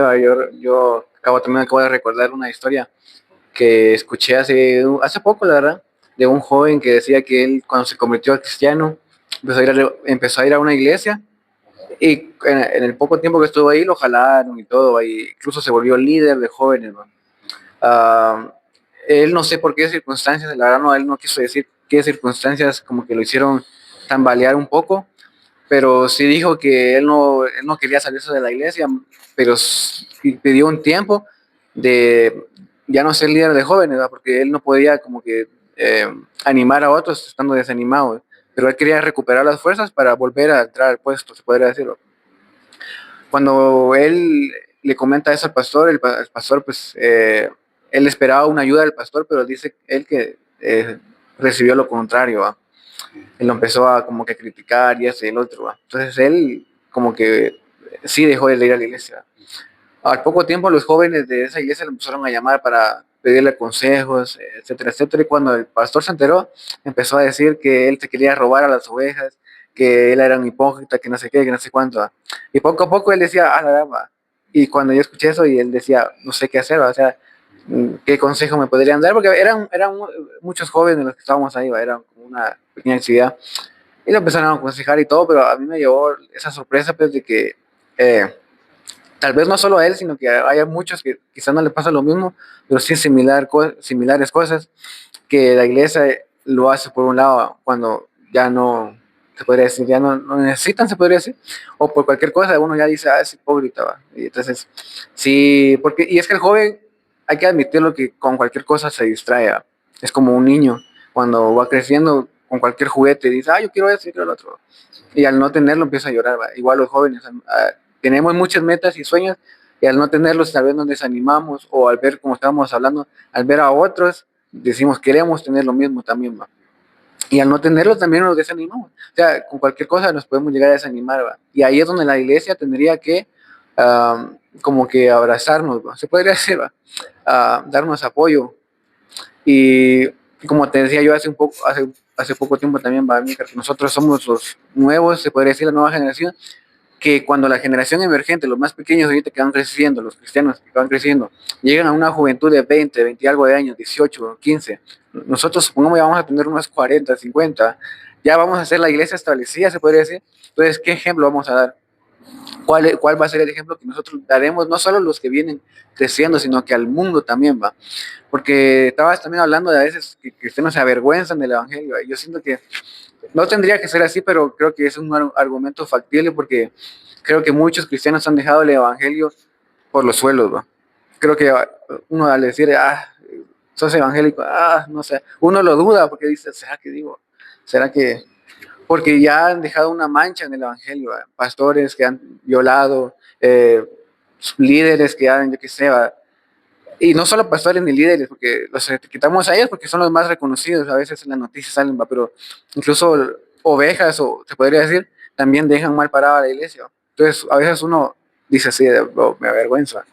yo acabo de recordar una historia que escuché hace poco, la verdad, de un joven que decía que él cuando se convirtió a cristiano empezó a ir a una iglesia y en el poco tiempo que estuvo ahí lo jalaron y todo, ahí incluso se volvió líder de jóvenes, ¿no? Ah, él no sé por qué circunstancias, la verdad no, él no quiso decir qué circunstancias como que lo hicieron tambalear un poco, pero sí dijo que él no quería salirse de la iglesia, pero pidió un tiempo de ya no ser líder de jóvenes, ¿verdad? Porque él no podía como que animar a otros estando desanimado, pero él quería recuperar las fuerzas para volver a entrar al puesto, se podría decirlo. Cuando él le comenta eso al pastor, el pastor pues él esperaba una ayuda del pastor, pero dice él que recibió lo contrario, ¿va? Él lo empezó a como que criticar y eso y el otro, ¿va? Entonces él como que sí dejó de ir a la iglesia. Al poco tiempo los jóvenes de esa iglesia le empezaron a llamar para pedirle consejos, etcétera, etcétera. Y cuando el pastor se enteró, empezó a decir que él se quería robar a las ovejas, que él era un hipócrita, que no sé qué, que no sé cuánto, ¿va? Y poco a poco él decía, ah, la dama. Y cuando yo escuché eso y él decía, no sé qué hacer, ¿va? O sea, ¿qué consejo me podrían dar? Porque eran muchos jóvenes los que estábamos ahí, ¿va? Era como una pequeña actividad. Y lo empezaron a aconsejar y todo, pero a mí me llevó esa sorpresa, pues, de que tal vez no solo a él, sino que hay muchos que quizás no le pasa lo mismo, pero sí similares cosas, que la iglesia lo hace por un lado cuando ya no, se podría decir, ya no necesitan, se podría decir, o por cualquier cosa uno ya dice, ah, es hipócrita, ¿va? Y entonces, sí, porque, y es que el joven, hay que admitirlo que con cualquier cosa se distrae, ¿va? Es como un niño, cuando va creciendo con cualquier juguete, dice, ah, yo quiero eso, yo quiero lo otro, y al no tenerlo empieza a llorar, ¿va? Igual los jóvenes, tenemos muchas metas y sueños y al no tenerlos tal vez nos desanimamos o al ver, como estábamos hablando, al ver a otros, decimos queremos tener lo mismo también, ¿va? Y al no tenerlo también nos desanimamos. O sea, con cualquier cosa nos podemos llegar a desanimar, ¿va? Y ahí es donde la iglesia tendría que como que abrazarnos, ¿va? Se podría decir, ¿va? Darnos apoyo. Y como te decía yo hace poco tiempo también, ¿va? Nosotros somos los nuevos, se podría decir, la nueva generación, que cuando la generación emergente, los más pequeños ahorita que van creciendo, los cristianos que van creciendo, llegan a una juventud de 20 algo de años, 18, 15, nosotros supongamos ya vamos a tener unos 40, 50, ya vamos a ser la iglesia establecida, se podría decir. Entonces, ¿qué ejemplo vamos a dar? ¿Cuál va a ser el ejemplo que nosotros daremos, no solo los que vienen creciendo, sino que al mundo también, va? Porque estabas también hablando de a veces que cristianos se avergüenzan del evangelio, ¿va? Yo siento que no tendría que ser así, pero creo que es un argumento factible porque creo que muchos cristianos han dejado el evangelio por los suelos, ¿va? Creo que uno al decir, ah, sos evangélico, ah, no sé, uno lo duda porque dice, ¿será que digo? ¿Será que...? Porque ya han dejado una mancha en el evangelio, ¿va? Pastores que han violado, líderes que han, yo qué sé, ¿va? Y no solo pastores ni líderes, porque los etiquetamos a ellos porque son los más reconocidos, a veces en las noticias salen, ¿va? Pero incluso ovejas, o se podría decir, también dejan mal parada a la iglesia, ¿va? Entonces, a veces uno dice así, "Oh, me avergüenza".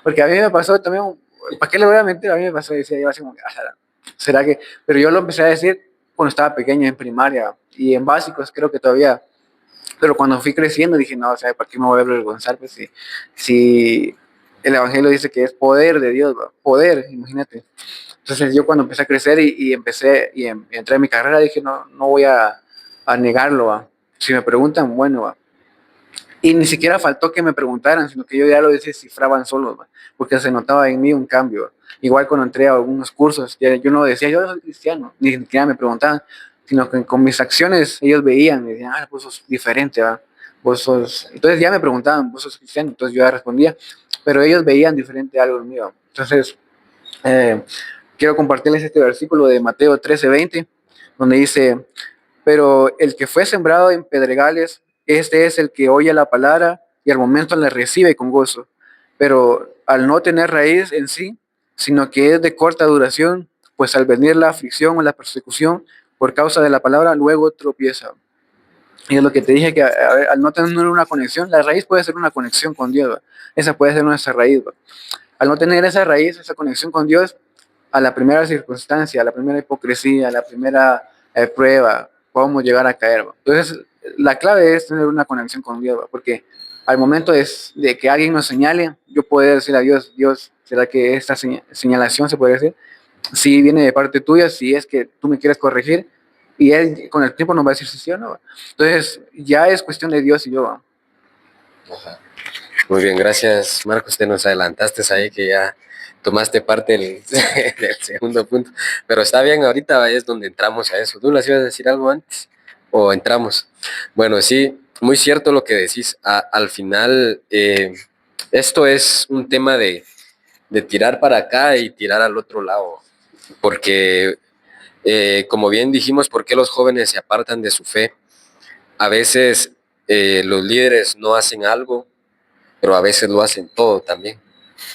Porque a mí me pasó también, ¿para qué le voy a mentir? A mí me pasó, decía yo así como, "Ah, ¿será que?". Pero yo lo empecé a decir cuando estaba pequeño, en primaria, y en básicos creo que todavía, pero cuando fui creciendo dije, no, o sea, ¿para qué me voy a avergonzar? Pues si el Evangelio dice que es poder de Dios, ¿va? Poder, imagínate. Entonces yo cuando empecé a crecer y empecé y entré en mi carrera dije, no, no voy a negarlo, ¿va? Si me preguntan, bueno, ¿va? Y ni siquiera faltó que me preguntaran, sino que yo ya lo descifraban solos, ¿va? Porque se notaba en mí un cambio, ¿va? Igual cuando entré a algunos cursos, yo no decía, yo soy cristiano, ni siquiera me preguntaban, sino que con mis acciones ellos veían, me decían, ah, vos sos diferente, ¿va? Vos sos... Entonces ya me preguntaban, vos sos cristiano, entonces yo ya respondía, pero ellos veían diferente algo en mí, ¿va? Entonces, eh, quiero compartirles este versículo de Mateo 13:20, donde dice, pero el que fue sembrado en pedregales, este es el que oye la palabra y al momento la recibe con gozo, pero al no tener raíz en sí, sino que es de corta duración, pues al venir la aflicción o la persecución por causa de la palabra, luego tropieza. Y es lo que te dije, que ver, al no tener una conexión, la raíz puede ser una conexión con Dios, ¿va? Esa puede ser nuestra raíz, ¿va? Al no tener esa raíz, esa conexión con Dios, a la primera circunstancia, a la primera hipocresía, a la primera prueba, podemos llegar a caer, ¿va? Entonces, la clave es tener una conexión con Dios, ¿va? Porque al momento de que alguien nos señale, yo puedo decir a Dios, Dios, ¿será que esta señalación se puede decir? Si viene de parte tuya, si es que tú me quieres corregir, y Él con el tiempo nos va a decir si sí o no, ¿va? Entonces, ya es cuestión de Dios y yo, ¿va? Ajá. Muy bien, gracias Marcos, te nos adelantaste ahí que ya tomaste parte del, del segundo punto, pero está bien, ahorita es donde entramos a eso. ¿Tú nos ibas a decir algo antes o entramos? Bueno, sí, muy cierto lo que decís. Al final, esto es un tema de tirar para acá y tirar al otro lado, porque como bien dijimos, ¿por qué los jóvenes se apartan de su fe? A veces los líderes no hacen algo, pero a veces lo hacen todo también.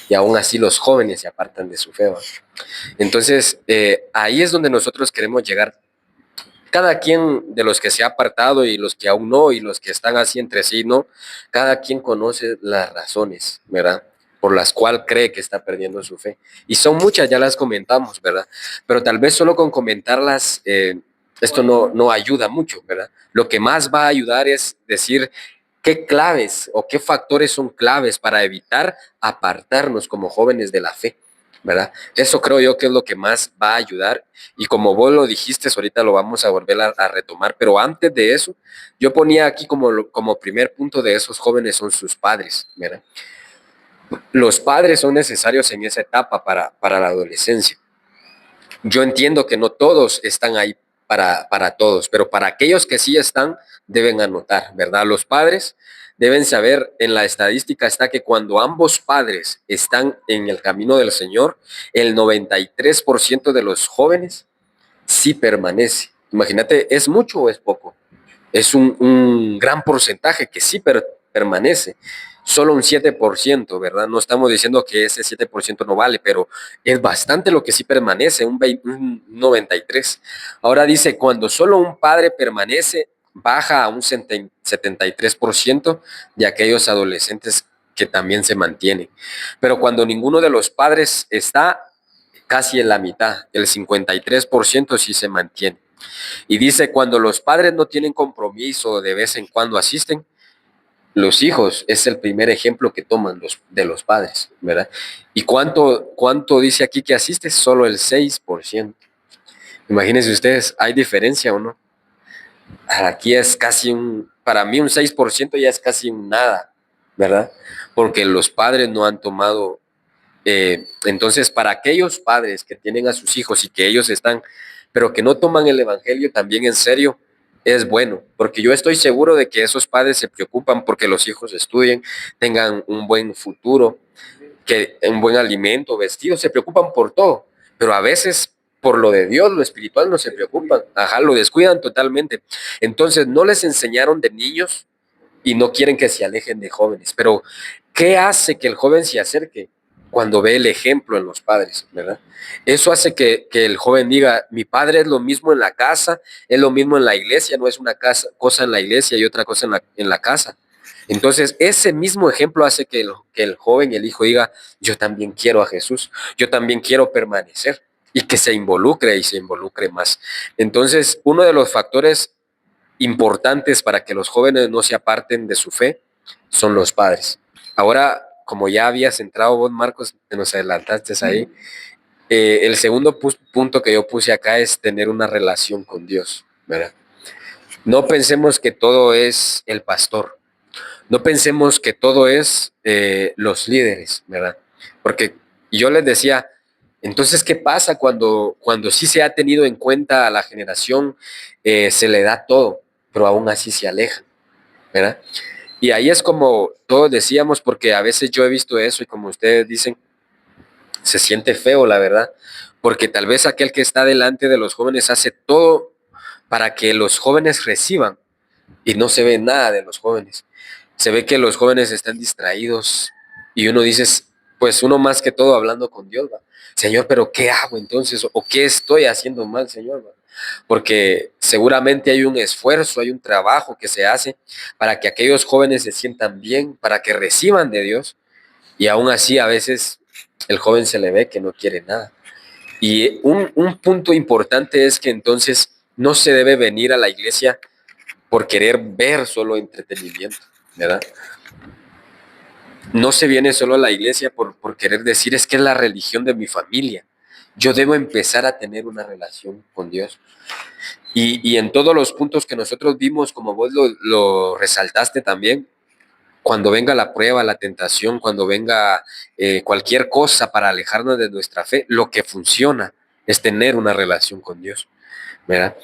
Y aún así los jóvenes se apartan de su fe, ¿va? Entonces, ahí es donde nosotros queremos llegar. Cada quien de los que se ha apartado y los que aún no, y los que están así entre sí, ¿no? Cada quien conoce las razones, ¿verdad? Por las cuales cree que está perdiendo su fe. Y son muchas, ya las comentamos, ¿verdad? Pero tal vez solo con comentarlas, esto no ayuda mucho, ¿verdad? Lo que más va a ayudar es decir qué claves o qué factores son claves para evitar apartarnos como jóvenes de la fe, ¿verdad? Eso creo yo que es lo que más va a ayudar. Y como vos lo dijiste, ahorita lo vamos a volver a retomar, pero antes de eso, yo ponía aquí como primer punto de esos jóvenes son sus padres, ¿verdad? Los padres son necesarios en esa etapa para la adolescencia. Yo entiendo que no todos están ahí para todos, pero para aquellos que sí están, deben anotar, ¿verdad? Los padres deben saber, en la estadística está que cuando ambos padres están en el camino del Señor, el 93% de los jóvenes sí permanece. Imagínate, ¿es mucho o es poco? Es un gran porcentaje que sí permanece. Solo un 7%, ¿verdad? No estamos diciendo que ese 7% no vale, pero es bastante lo que sí permanece, un 93%. Ahora dice, cuando solo un padre permanece, baja a un 73% de aquellos adolescentes que también se mantienen. Pero cuando ninguno de los padres está, casi en la mitad, el 53% sí se mantiene. Y dice, cuando los padres no tienen compromiso, de vez en cuando asisten, los hijos es el primer ejemplo que toman de los padres, ¿verdad? ¿Y cuánto dice aquí que asiste? Solo el 6%. Imagínense ustedes, ¿hay diferencia o no? Aquí es casi para mí un 6% ya es casi un nada, ¿verdad? Porque los padres no han tomado, entonces para aquellos padres que tienen a sus hijos y que ellos están, pero que no toman el evangelio también en serio, es bueno, porque yo estoy seguro de que esos padres se preocupan porque los hijos estudien, tengan un buen futuro, que un buen alimento, vestido, se preocupan por todo, pero a veces por lo de Dios, lo espiritual no se preocupan, ajá, lo descuidan totalmente. Entonces no les enseñaron de niños y no quieren que se alejen de jóvenes, pero ¿qué hace que el joven se acerque? cuando ve el ejemplo en los padres, ¿verdad? Eso hace que el joven diga, mi padre es lo mismo en la casa, es lo mismo en la iglesia, no es una cosa en la iglesia y otra cosa en la casa. Entonces, ese mismo ejemplo hace que el joven, el hijo, diga, yo también quiero a Jesús, yo también quiero permanecer y que se involucre y se involucre más. Entonces, uno de los factores importantes para que los jóvenes no se aparten de su fe son los padres. Ahora, como ya habías entrado vos, Marcos, te nos adelantaste ahí, el segundo punto que yo puse acá es tener una relación con Dios, ¿verdad? No pensemos que todo es el pastor, no pensemos que todo es los líderes, ¿verdad? Porque yo les decía, entonces, ¿qué pasa cuando sí se ha tenido en cuenta a la generación, se le da todo, pero aún así se aleja, ¿verdad? Y ahí es como todos decíamos, porque a veces yo he visto eso y como ustedes dicen, se siente feo, la verdad, porque tal vez aquel que está delante de los jóvenes hace todo para que los jóvenes reciban y no se ve nada de los jóvenes. Se ve que los jóvenes están distraídos y uno dice, pues uno más que todo hablando con Dios, ¿va? Señor, pero ¿qué hago entonces? ¿O qué estoy haciendo mal, Señor? ¿Va? Porque seguramente hay un esfuerzo, hay un trabajo que se hace para que aquellos jóvenes se sientan bien, para que reciban de Dios y aún así a veces el joven se le ve que no quiere nada. Y un punto importante es que entonces no se debe venir a la iglesia por querer ver solo entretenimiento, ¿verdad? No se viene solo a la iglesia por querer decir, es que es la religión de mi familia. Yo debo empezar a tener una relación con Dios. Y en todos los puntos que nosotros vimos, como vos lo resaltaste también, cuando venga la prueba, la tentación, cuando venga cualquier cosa para alejarnos de nuestra fe, lo que funciona es tener una relación con Dios, ¿verdad?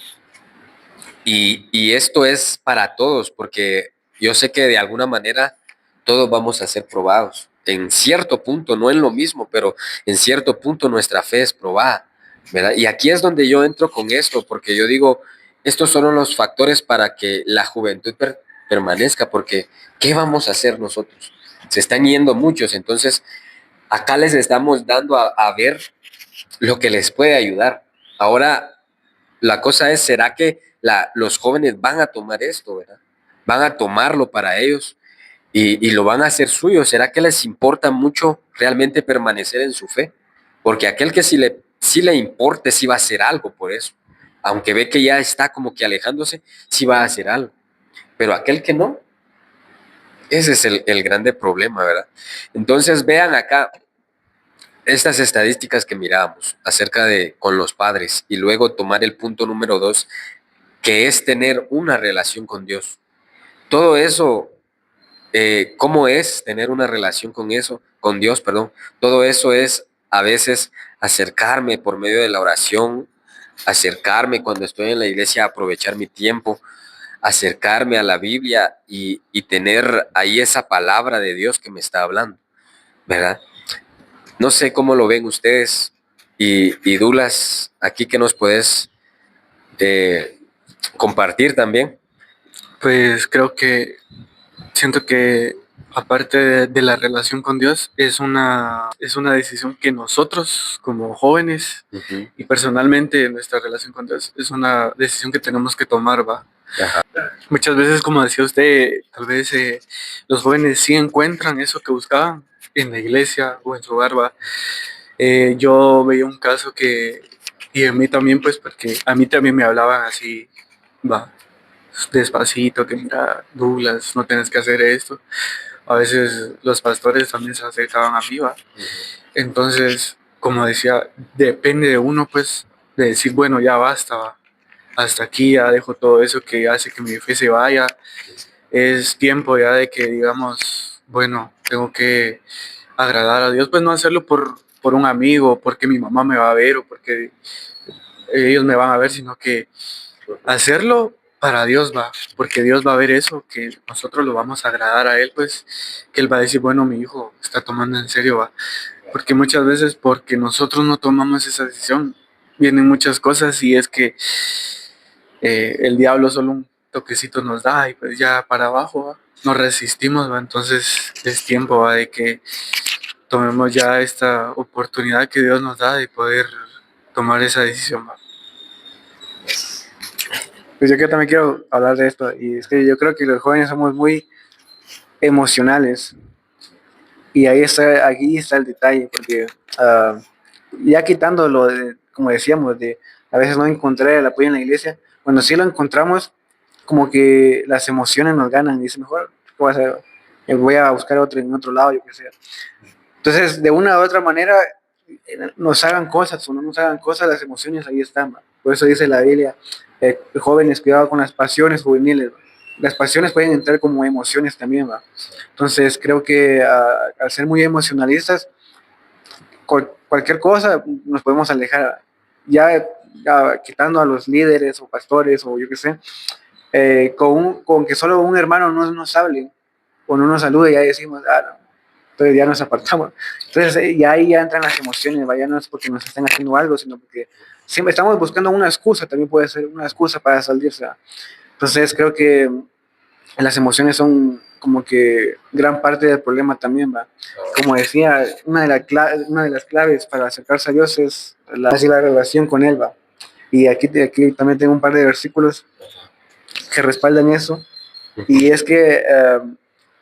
Y esto es para todos, porque yo sé que de alguna manera todos vamos a ser probados. En cierto punto, no en lo mismo, pero en cierto punto nuestra fe es probada, ¿verdad? Y aquí es donde yo entro con esto, porque yo digo, estos son los factores para que la juventud permanezca, porque ¿qué vamos a hacer nosotros? Se están yendo muchos, entonces acá les estamos dando a ver lo que les puede ayudar. Ahora, la cosa es, ¿será que los jóvenes van a tomar esto, verdad? Van a tomarlo para ellos y lo van a hacer suyo. ¿Será que les importa mucho realmente permanecer en su fe? Porque aquel que sí le importe, sí va a hacer algo por eso. Aunque ve que ya está como que alejándose, sí va a hacer algo. Pero aquel que no, ese es el grande problema, ¿verdad? Entonces vean acá estas estadísticas que mirábamos acerca de con los padres y luego tomar el punto número 2, que es tener una relación con Dios. Todo eso, ¿cómo es tener una relación con eso, con Dios, perdón? Todo eso es a veces acercarme por medio de la oración, acercarme cuando estoy en la iglesia, aprovechar mi tiempo, acercarme a la Biblia y tener ahí esa palabra de Dios que me está hablando, ¿verdad? No sé cómo lo ven ustedes y Dulas, aquí que nos puedes eh, compartir también. Pues creo que siento que aparte de la relación con Dios, es una decisión que nosotros como jóvenes Ujú. y personalmente nuestra relación con Dios es una decisión que tenemos que tomar, ¿va? Ajá. Muchas veces, como decía usted, tal vez los jóvenes sí encuentran eso que buscaban en la iglesia o en su hogar, ¿va? Yo veía un caso y a mí también, pues, porque a mí también me hablaban así, va, despacito, que mira, Douglas, no tienes que hacer esto. A veces los pastores también se acercaban a mí, ¿va? Entonces, como decía, depende de uno, pues, de decir, bueno, ya basta, ¿va? Hasta aquí ya dejo todo eso que hace que mi fe se vaya. Es tiempo ya de que digamos, bueno, tengo que agradar a Dios, pues no hacerlo por un amigo, porque mi mamá me va a ver o porque ellos me van a ver, sino que hacerlo para Dios va, porque Dios va a ver eso, que nosotros lo vamos a agradar a Él, pues que Él va a decir, bueno, mi hijo está tomando en serio, va, porque muchas veces porque nosotros no tomamos esa decisión, vienen muchas cosas y es que el diablo solo un toquecito nos da y pues ya para abajo, ¿va? Nos resistimos, ¿va? Entonces es tiempo, ¿va? De que tomemos ya esta oportunidad que Dios nos da de poder tomar esa decisión, ¿va? Pues yo que también quiero hablar de esto, y es que yo creo que los jóvenes somos muy emocionales, y aquí está el detalle, porque ya quitando lo de, como decíamos, de a veces no encontrar el apoyo en la iglesia, cuando sí lo encontramos, como que las emociones nos ganan, y dice, mejor, ¿qué voy a hacer? Voy a buscar otro en otro lado, yo qué sé. Entonces, de una u otra manera, nos hagan cosas o no nos hagan cosas, las emociones ahí están, ¿va? Por eso dice la Biblia, jóvenes, cuidado con las pasiones juveniles, ¿va? Las pasiones pueden entrar como emociones también, ¿va? Entonces, creo que al ser muy emocionalistas, cualquier cosa nos podemos alejar. Ya quitando a los líderes o pastores o yo qué sé, con que solo un hermano no nos hable o no nos salude, ya decimos, no, entonces ya nos apartamos. Entonces ya ahí ya entran las emociones, ya no es porque nos estén haciendo algo, sino porque siempre estamos buscando una excusa, también puede ser una excusa para salirse. Entonces creo que las emociones son como que gran parte del problema también, va. Como decía, una de las claves para acercarse a Dios es la relación con Él, va. Y aquí también tengo un par de versículos que respaldan eso. Y es que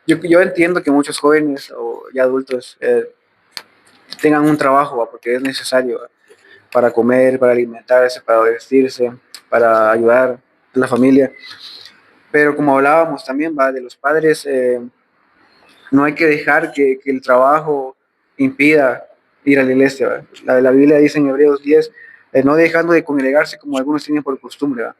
yo entiendo que muchos jóvenes o ya adultos tengan un trabajo, ¿va? Porque es necesario, ¿va? Para comer, para alimentarse, para vestirse, para ayudar a la familia. Pero como hablábamos también, va, de los padres, no hay que dejar que el trabajo impida ir a la iglesia, ¿va? La Biblia dice en Hebreos 10, no dejando de congregarse como algunos tienen por costumbre, ¿va?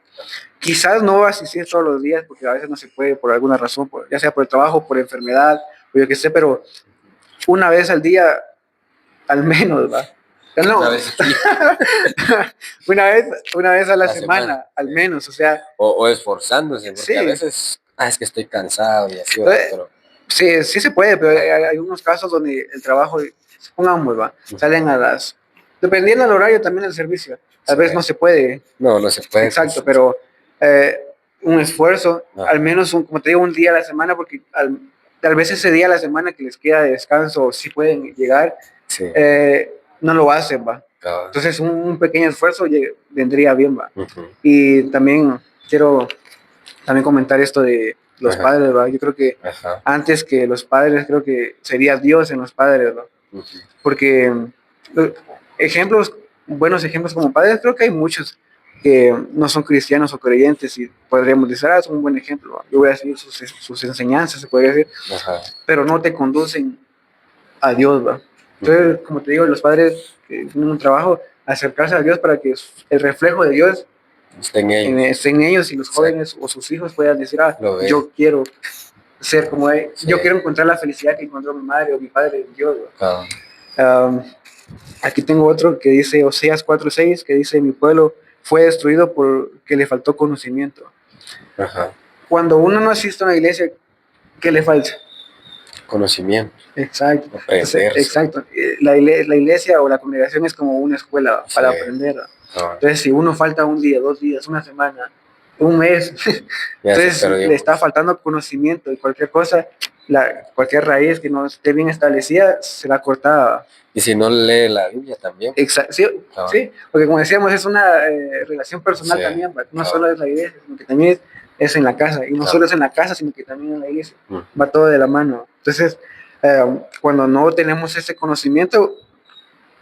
Quizás no va a asistir todos los días porque a veces no se puede por alguna razón, ya sea por el trabajo, por enfermedad, o yo qué sé, pero una vez al día, al menos, ¿va? No, Una vez aquí, una vez a la la semana, al menos, o sea, o esforzándose, porque a sí. veces, es que estoy cansado y así, ¿verdad? Entonces, Pero sí se puede, pero hay unos casos donde el trabajo, supongamos, va, salen dependiendo del horario también del servicio, tal vez no se puede, no se puede. exacto, Pues, pero un esfuerzo, no, al menos, como te digo, un día a la semana, porque tal vez ese día a la semana que les queda de descanso, sí pueden llegar, sí, no lo hacen, va. cabal. Entonces, un pequeño esfuerzo vendría bien, va. Ujú. Y también quiero también comentar esto de los Ajá. padres, ¿va? Yo creo que Ajá. antes que los padres, creo que sería Dios en los padres, ¿va? Ujú. Porque ejemplos, buenos ejemplos como padres, creo que hay muchos que no son cristianos o creyentes y podríamos decir, es un buen ejemplo, ¿va? Yo voy a seguir sus enseñanzas, se podría decir, Ajá. pero no te conducen a Dios, ¿va? Entonces, como te digo, los padres que tienen un trabajo, acercarse a Dios para que el reflejo de Dios Estén ellos. estén en ellos y los Exacto. jóvenes o sus hijos puedan decir, Lo ve. yo quiero ser como él, Sí. yo quiero encontrar la felicidad que encontró mi madre o mi padre en Dios, ¿va? Cabal. Aquí tengo otro que dice Oseas 4:6, que dice, mi pueblo fue destruido porque le faltó conocimiento. Ajá. Cuando uno no asiste a una iglesia, ¿qué le falta? Conocimiento. Exacto. Entonces, Aprenderse. exacto. La iglesia o la congregación es como una escuela para Sí. aprender. Cabal. Entonces, si uno falta un día, 2 días, una semana, un mes, Ya se entonces perdió le está mucho. faltando conocimiento y cualquier cosa, cualquier raíz que no esté bien establecida será cortada. Y si no lee la Biblia también. Sí, Cabal. sí, porque como decíamos, es una relación personal Sí. también, ¿va? No Cabal. solo es la iglesia, sino que también es en la casa. Y no Cabal. solo es en la casa, sino que también en la iglesia. Mm. Va todo de la mano. Entonces, cuando no tenemos ese conocimiento,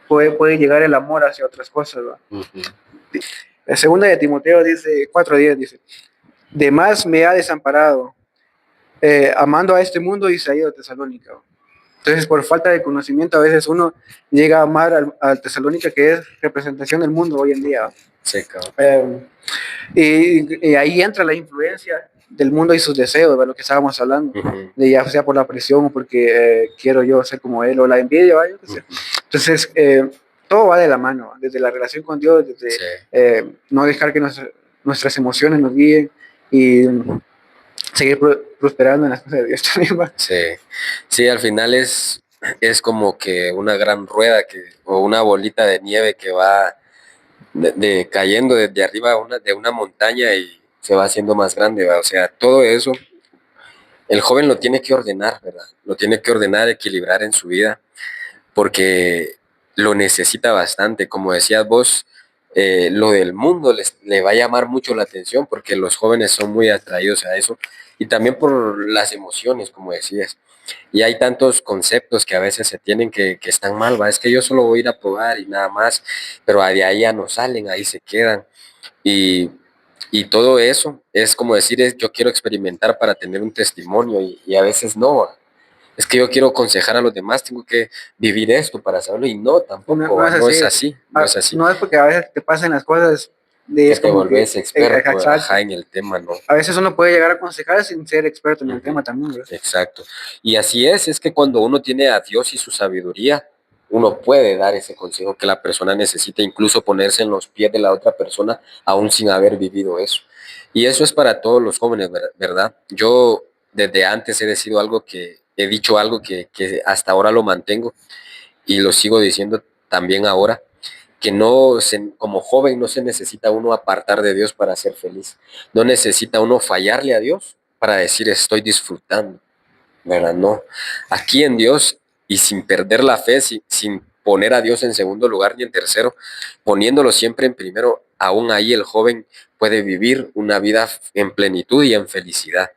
puede llegar el amor hacia otras cosas, ¿va? Ujú. La segunda de Timoteo dice, 4:10 dice, de más me ha desamparado, amando a este mundo y se ha ido a Tesalónica, ¿va? Entonces, por falta de conocimiento, a veces uno llega a amar al Tesalónica, que es representación del mundo hoy en día, ¿va? Sí, cabal. Y ahí entra la influencia del mundo y sus deseos, de lo que estábamos hablando, Ujú. de ya sea por la presión o porque quiero yo ser como él, o la envidia, ¿va? Yo qué sé. Ujú. Entonces, todo va de la mano, desde la relación con Dios, desde Sí. no dejar que nuestras emociones nos guíen y seguir prosperando en las cosas de Dios también, ¿va? Sí. Sí, al final es como que una gran rueda o una bolita de nieve que va cayendo desde arriba de una montaña y se va haciendo más grande, ¿va? O sea, todo eso, el joven lo tiene que ordenar, ¿verdad? Lo tiene que ordenar, equilibrar en su vida, porque lo necesita bastante. Como decías vos, lo del mundo le va a llamar mucho la atención porque los jóvenes son muy atraídos a eso y también por las emociones, como decías. Y hay tantos conceptos que a veces se tienen que están mal, ¿va? Es que yo solo voy a ir a probar y nada más, pero de ahí ya no salen, ahí se quedan. Y, y todo eso es como decir, yo quiero experimentar para tener un testimonio y a veces no. ¿Va? Es que yo quiero aconsejar a los demás, tengo que vivir esto para saberlo y no, No, tampoco, no ¿va? es No es así. así, no es así. No es porque a veces te pasen las cosas de Que es te como que, volvés experto, exacto. ajá, en el tema, ¿no? A veces uno puede llegar a aconsejar sin ser experto en el Ujú. tema también, ¿verdad? Exacto. Y así es que cuando uno tiene a Dios y su sabiduría, uno puede dar ese consejo que la persona necesita, incluso ponerse en los pies de la otra persona, aún sin haber vivido eso. Y eso es para todos los jóvenes, ¿verdad? Yo desde antes he dicho algo que hasta ahora lo mantengo y lo sigo diciendo también ahora, que como joven no se necesita uno apartar de Dios para ser feliz. No necesita uno fallarle a Dios para decir estoy disfrutando. ¿Verdad? No. Aquí en Dios y sin perder la fe, sin poner a Dios en segundo lugar ni en tercero, poniéndolo siempre en primero, aún ahí el joven puede vivir una vida en plenitud y en felicidad.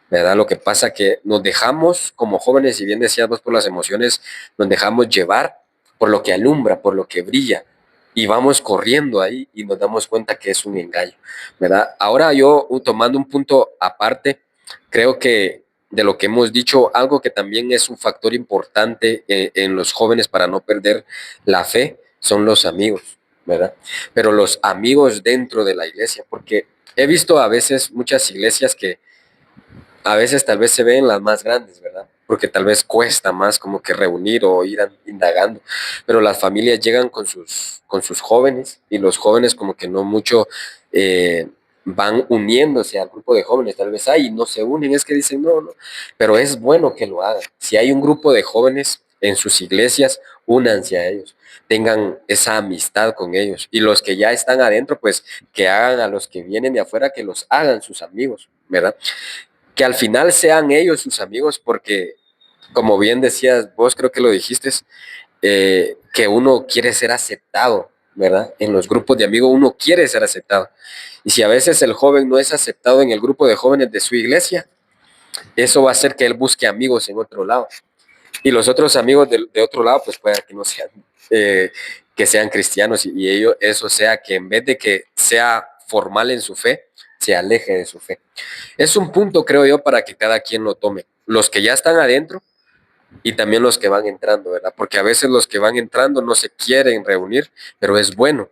¿Verdad? Lo que pasa que nos dejamos como jóvenes, y bien decíamos por las emociones, nos dejamos llevar por lo que alumbra, por lo que brilla, y vamos corriendo ahí y nos damos cuenta que es un engaño, ¿verdad? Ahora yo, tomando un punto aparte, creo que de lo que hemos dicho, algo que también es un factor importante en los jóvenes para no perder la fe, son los amigos, ¿verdad? Pero los amigos dentro de la iglesia, porque he visto a veces muchas iglesias que a veces tal vez se ven las más grandes, ¿verdad? Porque tal vez cuesta más como que reunir o ir indagando, pero las familias llegan con sus jóvenes y los jóvenes como que no mucho van uniéndose al grupo de jóvenes, tal vez hay y no se unen, es que dicen no, no, pero es bueno que lo hagan. Si hay un grupo de jóvenes en sus iglesias, únanse a ellos, tengan esa amistad con ellos y los que ya están adentro, pues que hagan a los que vienen de afuera, que los hagan sus amigos, ¿verdad? Que al final sean ellos sus amigos, porque como bien decías vos, creo que lo dijiste, que uno quiere ser aceptado, ¿verdad? En los grupos de amigos uno quiere ser aceptado. Y si a veces el joven no es aceptado en el grupo de jóvenes de su iglesia, eso va a hacer que él busque amigos en otro lado. Y los otros amigos de otro lado, pues pueda que no sean, que sean cristianos y ello, eso sea que en vez de que sea formal en su fe, se aleje de su fe. Es un punto, creo yo, para que cada quien lo tome. Los que ya están adentro y también los que van entrando, ¿verdad? Porque a veces los que van entrando no se quieren reunir, pero es bueno,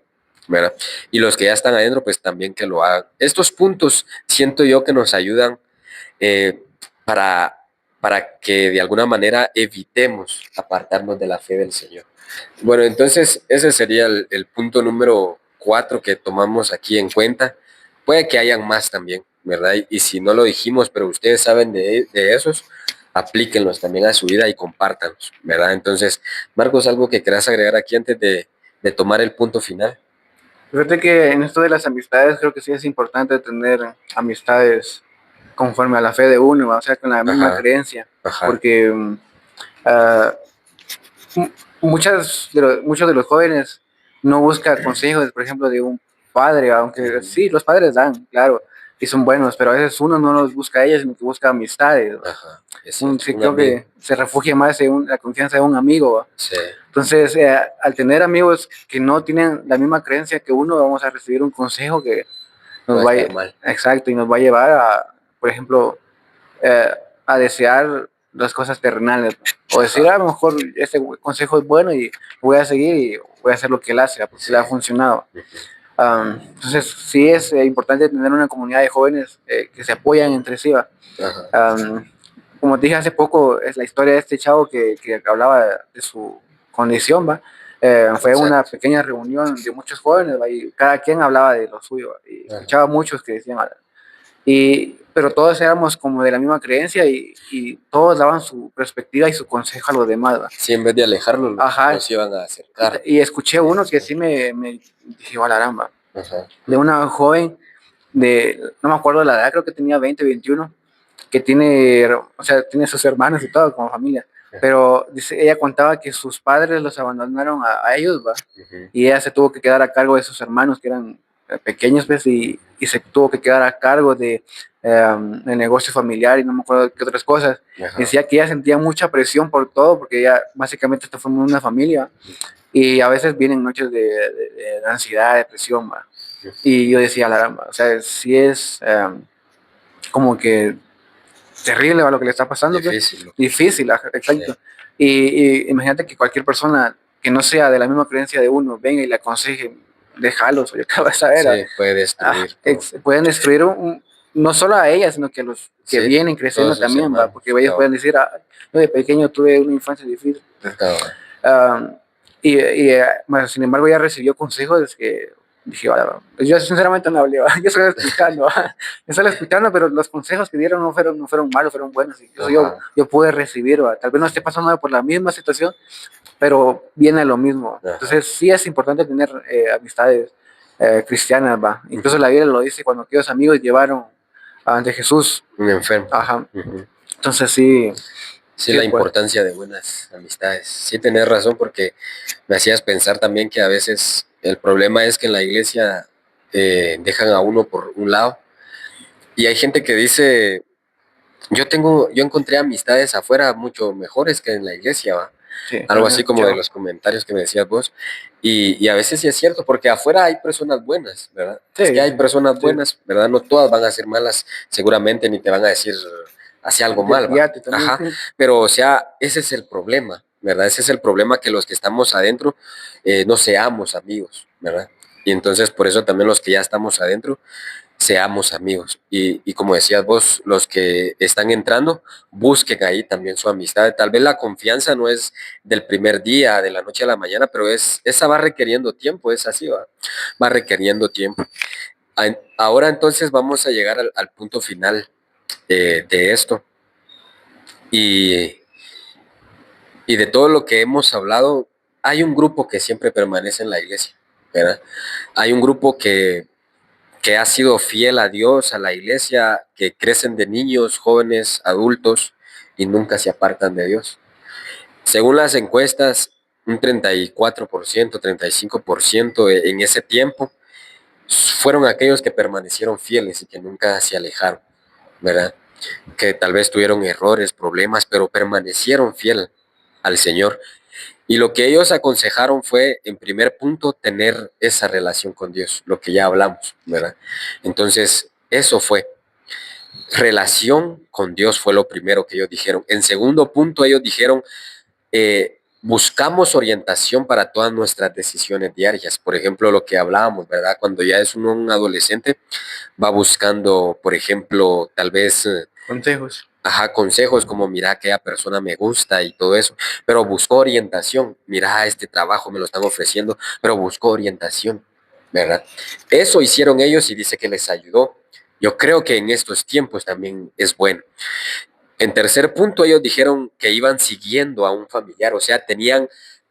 ¿verdad? Y los que ya están adentro, pues también que lo hagan. Estos puntos siento yo que nos ayudan eh, para, para que de alguna manera evitemos apartarnos de la fe del Señor. Bueno, entonces ese sería el punto número 4 que tomamos aquí en cuenta. Puede que hayan más también, ¿verdad? Y si no lo dijimos, pero ustedes saben de esos, aplíquenlos también a su vida y compártanlos, ¿verdad? Entonces, Marcos, ¿algo que quieras agregar aquí antes de tomar el punto final? Fíjate que en esto de las amistades creo que sí es importante tener amistades conforme a la fe de uno, o sea, con la misma Ajá, creencia, ajá, porque ah, muchos de los jóvenes no buscan consejos, por ejemplo, de un padre, aunque ujú, sí, los padres dan, claro, y son buenos, pero a veces uno no los busca a ellos, sino que busca amistades. ¿Va? ajá, es cierto, Sí, un creo amigo, que se refugia más en la confianza de un amigo. ¿Va? sí, Entonces, al tener amigos que no tienen la misma creencia que uno, vamos a recibir un consejo que no nos va a, estar mal. exacto, y nos va a llevar a, por ejemplo, eh, a desear las cosas terrenales, ¿no? O decir, Ajá, a lo mejor este consejo es bueno y voy a seguir y voy a hacer lo que él hace, porque sí, le ha funcionado. ujú, Entonces, sí es importante tener una comunidad de jóvenes que se apoyan entre sí. ¿Va? ajá, Um, Como te dije hace poco, es la historia de este chavo que hablaba de su condición, ¿va? Fue una exacto, pequeña reunión de muchos jóvenes, ¿va? Y cada quien hablaba de lo suyo, ¿va? Y ajá. escuchaba a muchos que decían, pero todos éramos como de la misma creencia y todos daban su perspectiva y su consejo a los demás, ¿va? Sí, en vez de alejarlos, Ajá, los iban a acercar. y escuché uno que sí Precisamente. me dije, la Ajá, de una joven no me acuerdo la edad, creo que tenía 20, 21, que tiene, o sea, tiene sus hermanos y todo como familia. pero dice, ella contaba que sus padres los abandonaron a ellos, ¿va? Ujú. Y ella se tuvo que quedar a cargo de sus hermanos que eran pequeños, pues, y se tuvo que quedar a cargo de el negocio familiar y no me acuerdo qué otras cosas. Ajá. Decía que ella sentía mucha presión por todo, porque ella básicamente está formando una familia y a veces vienen noches de ansiedad, depresión, ¿va? Y yo decía, la, o sea, sí es como que terrible ¿va? Lo que le está pasando, pues, Difícil, ¿no? difícil, Sí, exacto. Y imagínate que cualquier persona que no sea de la misma creencia de uno venga y le aconseje, déjalos, o yo qué vas a ver, sí, puede destruir todo. pueden destruir no solo a ella, sino que los que Sí, vienen todos creciendo sus también, va, porque hermanos. ellos pueden decir, ah, yo de pequeño tuve una infancia difícil. Cabal. Um, más, sin embargo, ya recibió consejos que dije, "Vale, yo sinceramente no hablé, yo solo escuchando, yo solo escuchando, pero los consejos que dieron no fueron malos, fueron buenos, incluso Ajá, yo pude recibir, ¿va? Tal vez no esté pasando por la misma situación, pero viene lo mismo. ajá. Entonces sí es importante tener amistades cristianas, ¿va? Incluso Ujú. la Biblia lo dice cuando aquellos amigos llevaron ante Jesús, Un enfermo. ajá, Ujú. entonces sí, Sí, sí la es bueno. importancia de buenas amistades. Sí, tenés razón porque me hacías pensar también que a veces el problema es que en la iglesia dejan a uno por un lado y hay gente que dice, yo encontré amistades afuera mucho mejores que en la iglesia, ¿va? Sí, Algo también he así como de escuchado. los comentarios que me decías vos. Y a veces sí es cierto, porque afuera hay personas buenas, ¿verdad? Es que Sí, hay sí, personas sí. buenas, ¿verdad? No todas van a ser malas, seguramente, ni te van a decir, hacia algo mal, ¿va? Desviate también, Ajá. sí. Pero, o sea, ese es el problema, ¿verdad? Ese es el problema, que los que estamos adentro no seamos amigos, ¿verdad? Y entonces, por eso también los que ya estamos adentro, seamos amigos. Y como decías vos, los que están entrando, busquen ahí también su amistad. Tal vez la confianza no es del primer día, de la noche a la mañana, pero esa va requiriendo tiempo, es así, va requiriendo tiempo. Ahora entonces vamos a llegar al punto final de esto. Y, y de todo lo que hemos hablado, hay un grupo que siempre permanece en la iglesia, ¿verdad? Hay un grupo que ha sido fiel a Dios, a la iglesia, que crecen de niños, jóvenes, adultos y nunca se apartan de Dios. Según las encuestas, un 34%, 35% en ese tiempo fueron aquellos que permanecieron fieles y que nunca se alejaron, ¿verdad? Que tal vez tuvieron errores, problemas, pero permanecieron fiel al Señor. Y lo que ellos aconsejaron fue, en primer punto, tener esa relación con Dios, lo que ya hablamos, ¿verdad? Entonces, eso fue. Relación con Dios fue lo primero que ellos dijeron. En segundo punto, ellos dijeron, buscamos orientación para todas nuestras decisiones diarias. Por ejemplo, lo que hablábamos, ¿verdad? Cuando ya es un adolescente, va buscando, por ejemplo, tal vez Consejos. ajá, consejos como, mira, aquella persona me gusta y todo eso, pero buscó orientación. Mira, este trabajo me lo están ofreciendo, pero buscó orientación, ¿verdad? Eso hicieron ellos y dice que les ayudó. Yo creo que en estos tiempos también es bueno. En tercer punto, ellos dijeron que iban siguiendo a un familiar, o sea, tenían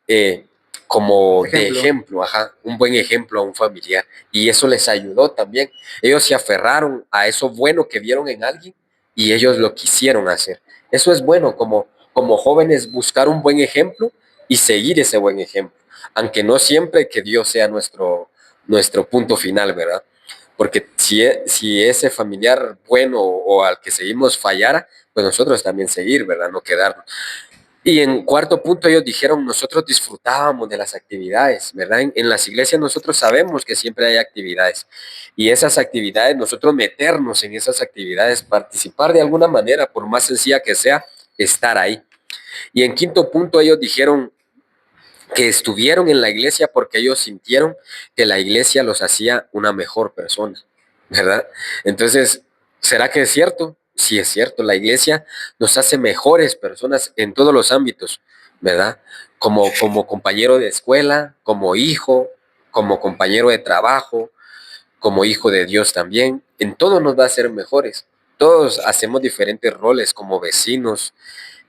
eh, como de Ejemplo. ejemplo, ajá, un buen ejemplo a un familiar. Y eso les ayudó también. Ellos se aferraron a eso bueno que vieron en alguien y ellos lo quisieron hacer. Eso es bueno, como jóvenes, buscar un buen ejemplo y seguir ese buen ejemplo. Aunque no siempre que Dios sea nuestro punto final, ¿verdad? Porque si ese familiar bueno o al que seguimos fallara, pues nosotros también seguir, ¿verdad? No quedarnos. Y en cuarto punto ellos dijeron, nosotros disfrutábamos de las actividades, ¿verdad? En las iglesias nosotros sabemos que siempre hay actividades y esas actividades, nosotros meternos en esas actividades, participar de alguna manera, por más sencilla que sea, estar ahí. Y en quinto punto ellos dijeron que estuvieron en la iglesia porque ellos sintieron que la iglesia los hacía una mejor persona, ¿verdad? Entonces, ¿será que es cierto? Sí es cierto, la iglesia nos hace mejores personas en todos los ámbitos, ¿verdad? Como compañero de escuela, como hijo, como compañero de trabajo, como hijo de Dios también, en todo nos va a hacer mejores. Todos hacemos diferentes roles como vecinos,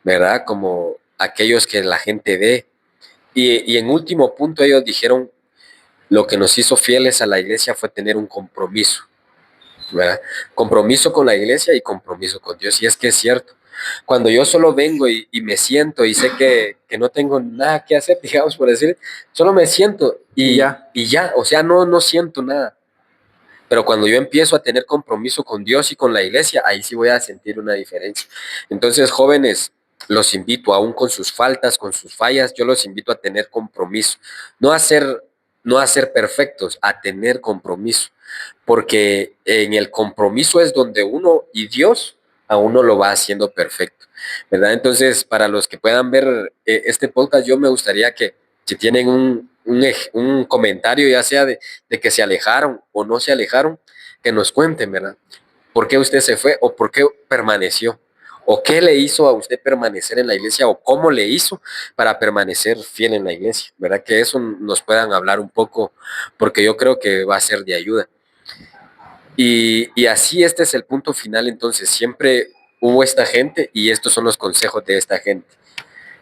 ¿verdad? Como aquellos que la gente ve, y en último punto ellos dijeron, lo que nos hizo fieles a la iglesia fue tener un compromiso, ¿verdad? Compromiso con la iglesia y compromiso con Dios. Y es que es cierto, Cuando yo solo vengo y me siento y sé que no tengo nada que hacer, digamos, por decir, solo me siento y ya, o sea, no siento nada. Pero cuando yo empiezo a tener compromiso con Dios y con la iglesia, ahí sí voy a sentir una diferencia. Entonces, jóvenes, los invito, aún con sus faltas, con sus fallas, yo los invito a tener compromiso. No a ser, no a ser perfectos, a tener compromiso. Porque en el compromiso es donde uno y Dios a uno lo va haciendo perfecto, ¿verdad? Entonces, para los que puedan ver este podcast, yo me gustaría que si tienen un comentario, ya sea de que se alejaron o no se alejaron, que nos cuenten, ¿verdad? ¿Por qué usted se fue o por qué permaneció? ¿O qué le hizo a usted permanecer en la iglesia o cómo le hizo para permanecer fiel en la iglesia? ¿Verdad? Que eso nos puedan hablar un poco, porque yo creo que va a ser de ayuda. Y así este es el punto final, entonces siempre hubo esta gente y estos son los consejos de esta gente,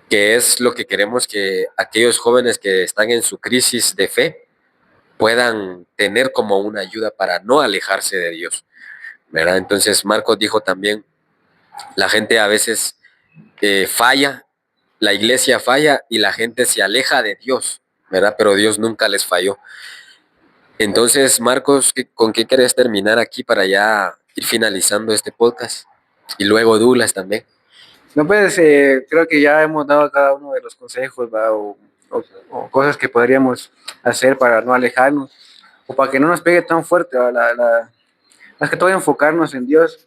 que es lo que queremos que aquellos jóvenes que están en su crisis de fe puedan tener como una ayuda para no alejarse de Dios, ¿verdad? Entonces Marcos dijo también, la gente a veces falla, la iglesia falla y la gente se aleja de Dios, ¿verdad? Pero Dios nunca les falló. Entonces, Marcos, ¿con qué querés terminar aquí para ya ir finalizando este podcast? Y luego Douglas también. No, pues creo que ya hemos dado cada uno de los consejos, ¿va? O cosas que podríamos hacer para no alejarnos o para que no nos pegue tan fuerte, ¿va? Más que todo enfocarnos en Dios,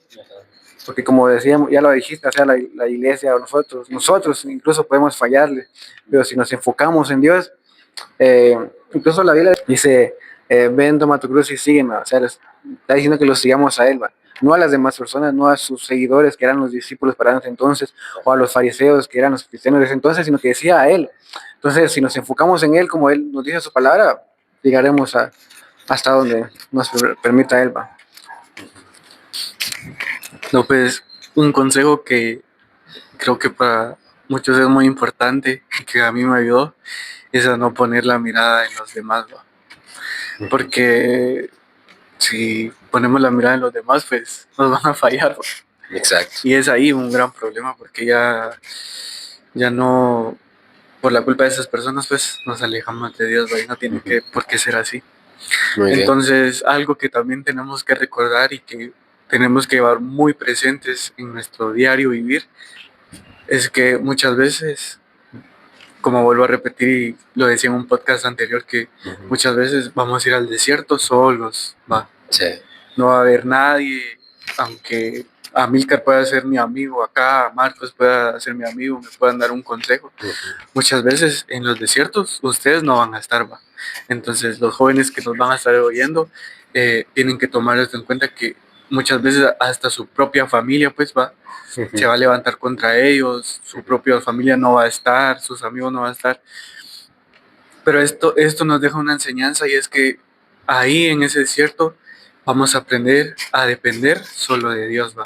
porque como decíamos, ya lo dijiste, o sea, la iglesia o nosotros incluso podemos fallarle, pero si nos enfocamos en Dios, eh, incluso la Biblia dice, ven, toma tu cruz y sígueme, o sea, está diciendo que los sigamos a Él, ¿va? No a las demás personas, no a sus seguidores que eran los discípulos para ese entonces, o a los fariseos que eran los cristianos de ese entonces, sino que decía a Él. Entonces, si nos enfocamos en Él, como Él nos dice su palabra, llegaremos hasta donde nos permita Él, ¿va? No, pues un consejo que creo que para muchos es muy importante y que a mí me ayudó es a no poner la mirada en los demás, ¿va? Porque si ponemos la mirada en los demás, pues nos van a fallar, ¿va? Exacto. Y es ahí un gran problema porque ya no, por la culpa de esas personas, pues nos alejamos de Dios, ¿va? Y no tiene por qué ser así. Muy bien. Entonces, algo que también tenemos que recordar y que tenemos que llevar muy presentes en nuestro diario vivir es que muchas veces, como vuelvo a repetir y lo decía en un podcast anterior, que muchas veces vamos a ir al desierto solos, ¿va? Sí. No va a haber nadie, aunque Amílcar pueda ser mi amigo acá, Marcos pueda ser mi amigo, me puedan dar un consejo. Muchas veces en los desiertos ustedes no van a estar, ¿va? Entonces los jóvenes que nos van a estar oyendo tienen que tomar esto en cuenta, que muchas veces hasta su propia familia pues se va a levantar contra ellos, su propia familia no va a estar, sus amigos no van a estar. Pero esto nos deja una enseñanza, y es que ahí en ese desierto vamos a aprender a depender solo de Dios, ¿va?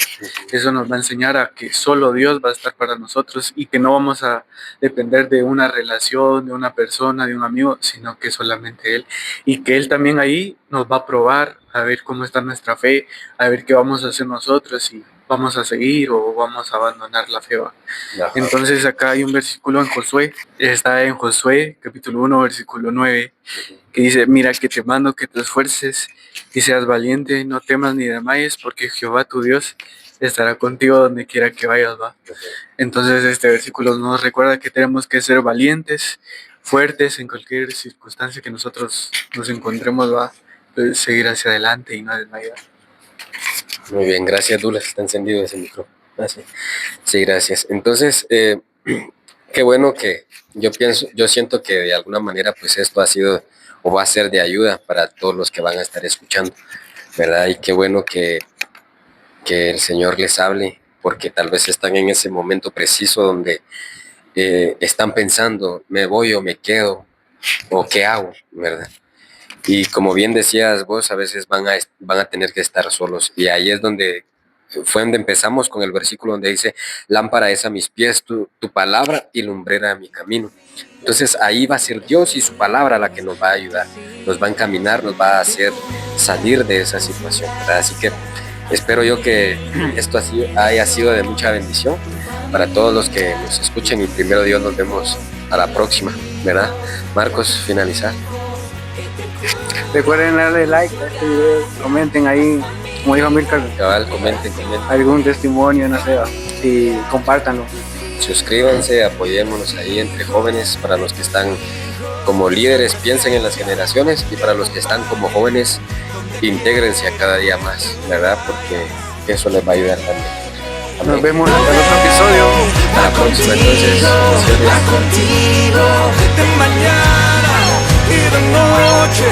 Eso nos va a enseñar a que solo Dios va a estar para nosotros y que no vamos a depender de una relación, de una persona, de un amigo, sino que solamente Él. Y que Él también ahí nos va a probar a ver cómo está nuestra fe, a ver qué vamos a hacer nosotros, si vamos a seguir o vamos a abandonar la fe, ¿va? Entonces acá hay un versículo en Josué, está en Josué capítulo 1, versículo 9, que dice, mira que te mando que te esfuerces y seas valiente, no temas ni desmayes, porque Jehová tu Dios estará contigo donde quiera que vayas, ¿va? Entonces este versículo nos recuerda que tenemos que ser valientes, fuertes en cualquier circunstancia que nosotros nos encontremos, ¿va? Pues, seguir hacia adelante y no desmayar. Muy bien, gracias Douglas, está encendido ese micro. Gracias. Sí, gracias. Entonces, qué bueno que yo siento que de alguna manera pues esto ha sido o va a ser de ayuda para todos los que van a estar escuchando, ¿verdad? Y qué bueno que el Señor les hable, porque tal vez están en ese momento preciso donde están pensando, me voy o me quedo, o qué hago, ¿verdad? Y como bien decías vos, a veces van a tener que estar solos. Y ahí es donde fue donde empezamos con el versículo donde dice, lámpara es a mis pies tu palabra y lumbrera a mi camino. Entonces ahí va a ser Dios y su palabra la que nos va a ayudar, nos va a encaminar, nos va a hacer salir de esa situación, ¿verdad? Así que espero yo que esto haya sido de mucha bendición para todos los que nos escuchen y primero Dios nos vemos a la próxima, ¿verdad? Marcos, finalizar. Recuerden darle like a este video, comenten ahí, como dijo Milcar, Cabal, comenten. algún testimonio, no sé, y compártanlo. Suscríbanse, apoyémonos ahí entre jóvenes. Para los que están como líderes, piensen en las generaciones, y para los que están como jóvenes, intégrense a cada día más, ¿verdad? Porque eso les va a ayudar también. Amén. Nos vemos en el otro episodio. Hasta la próxima, entonces. Contigo de mañana y de noche.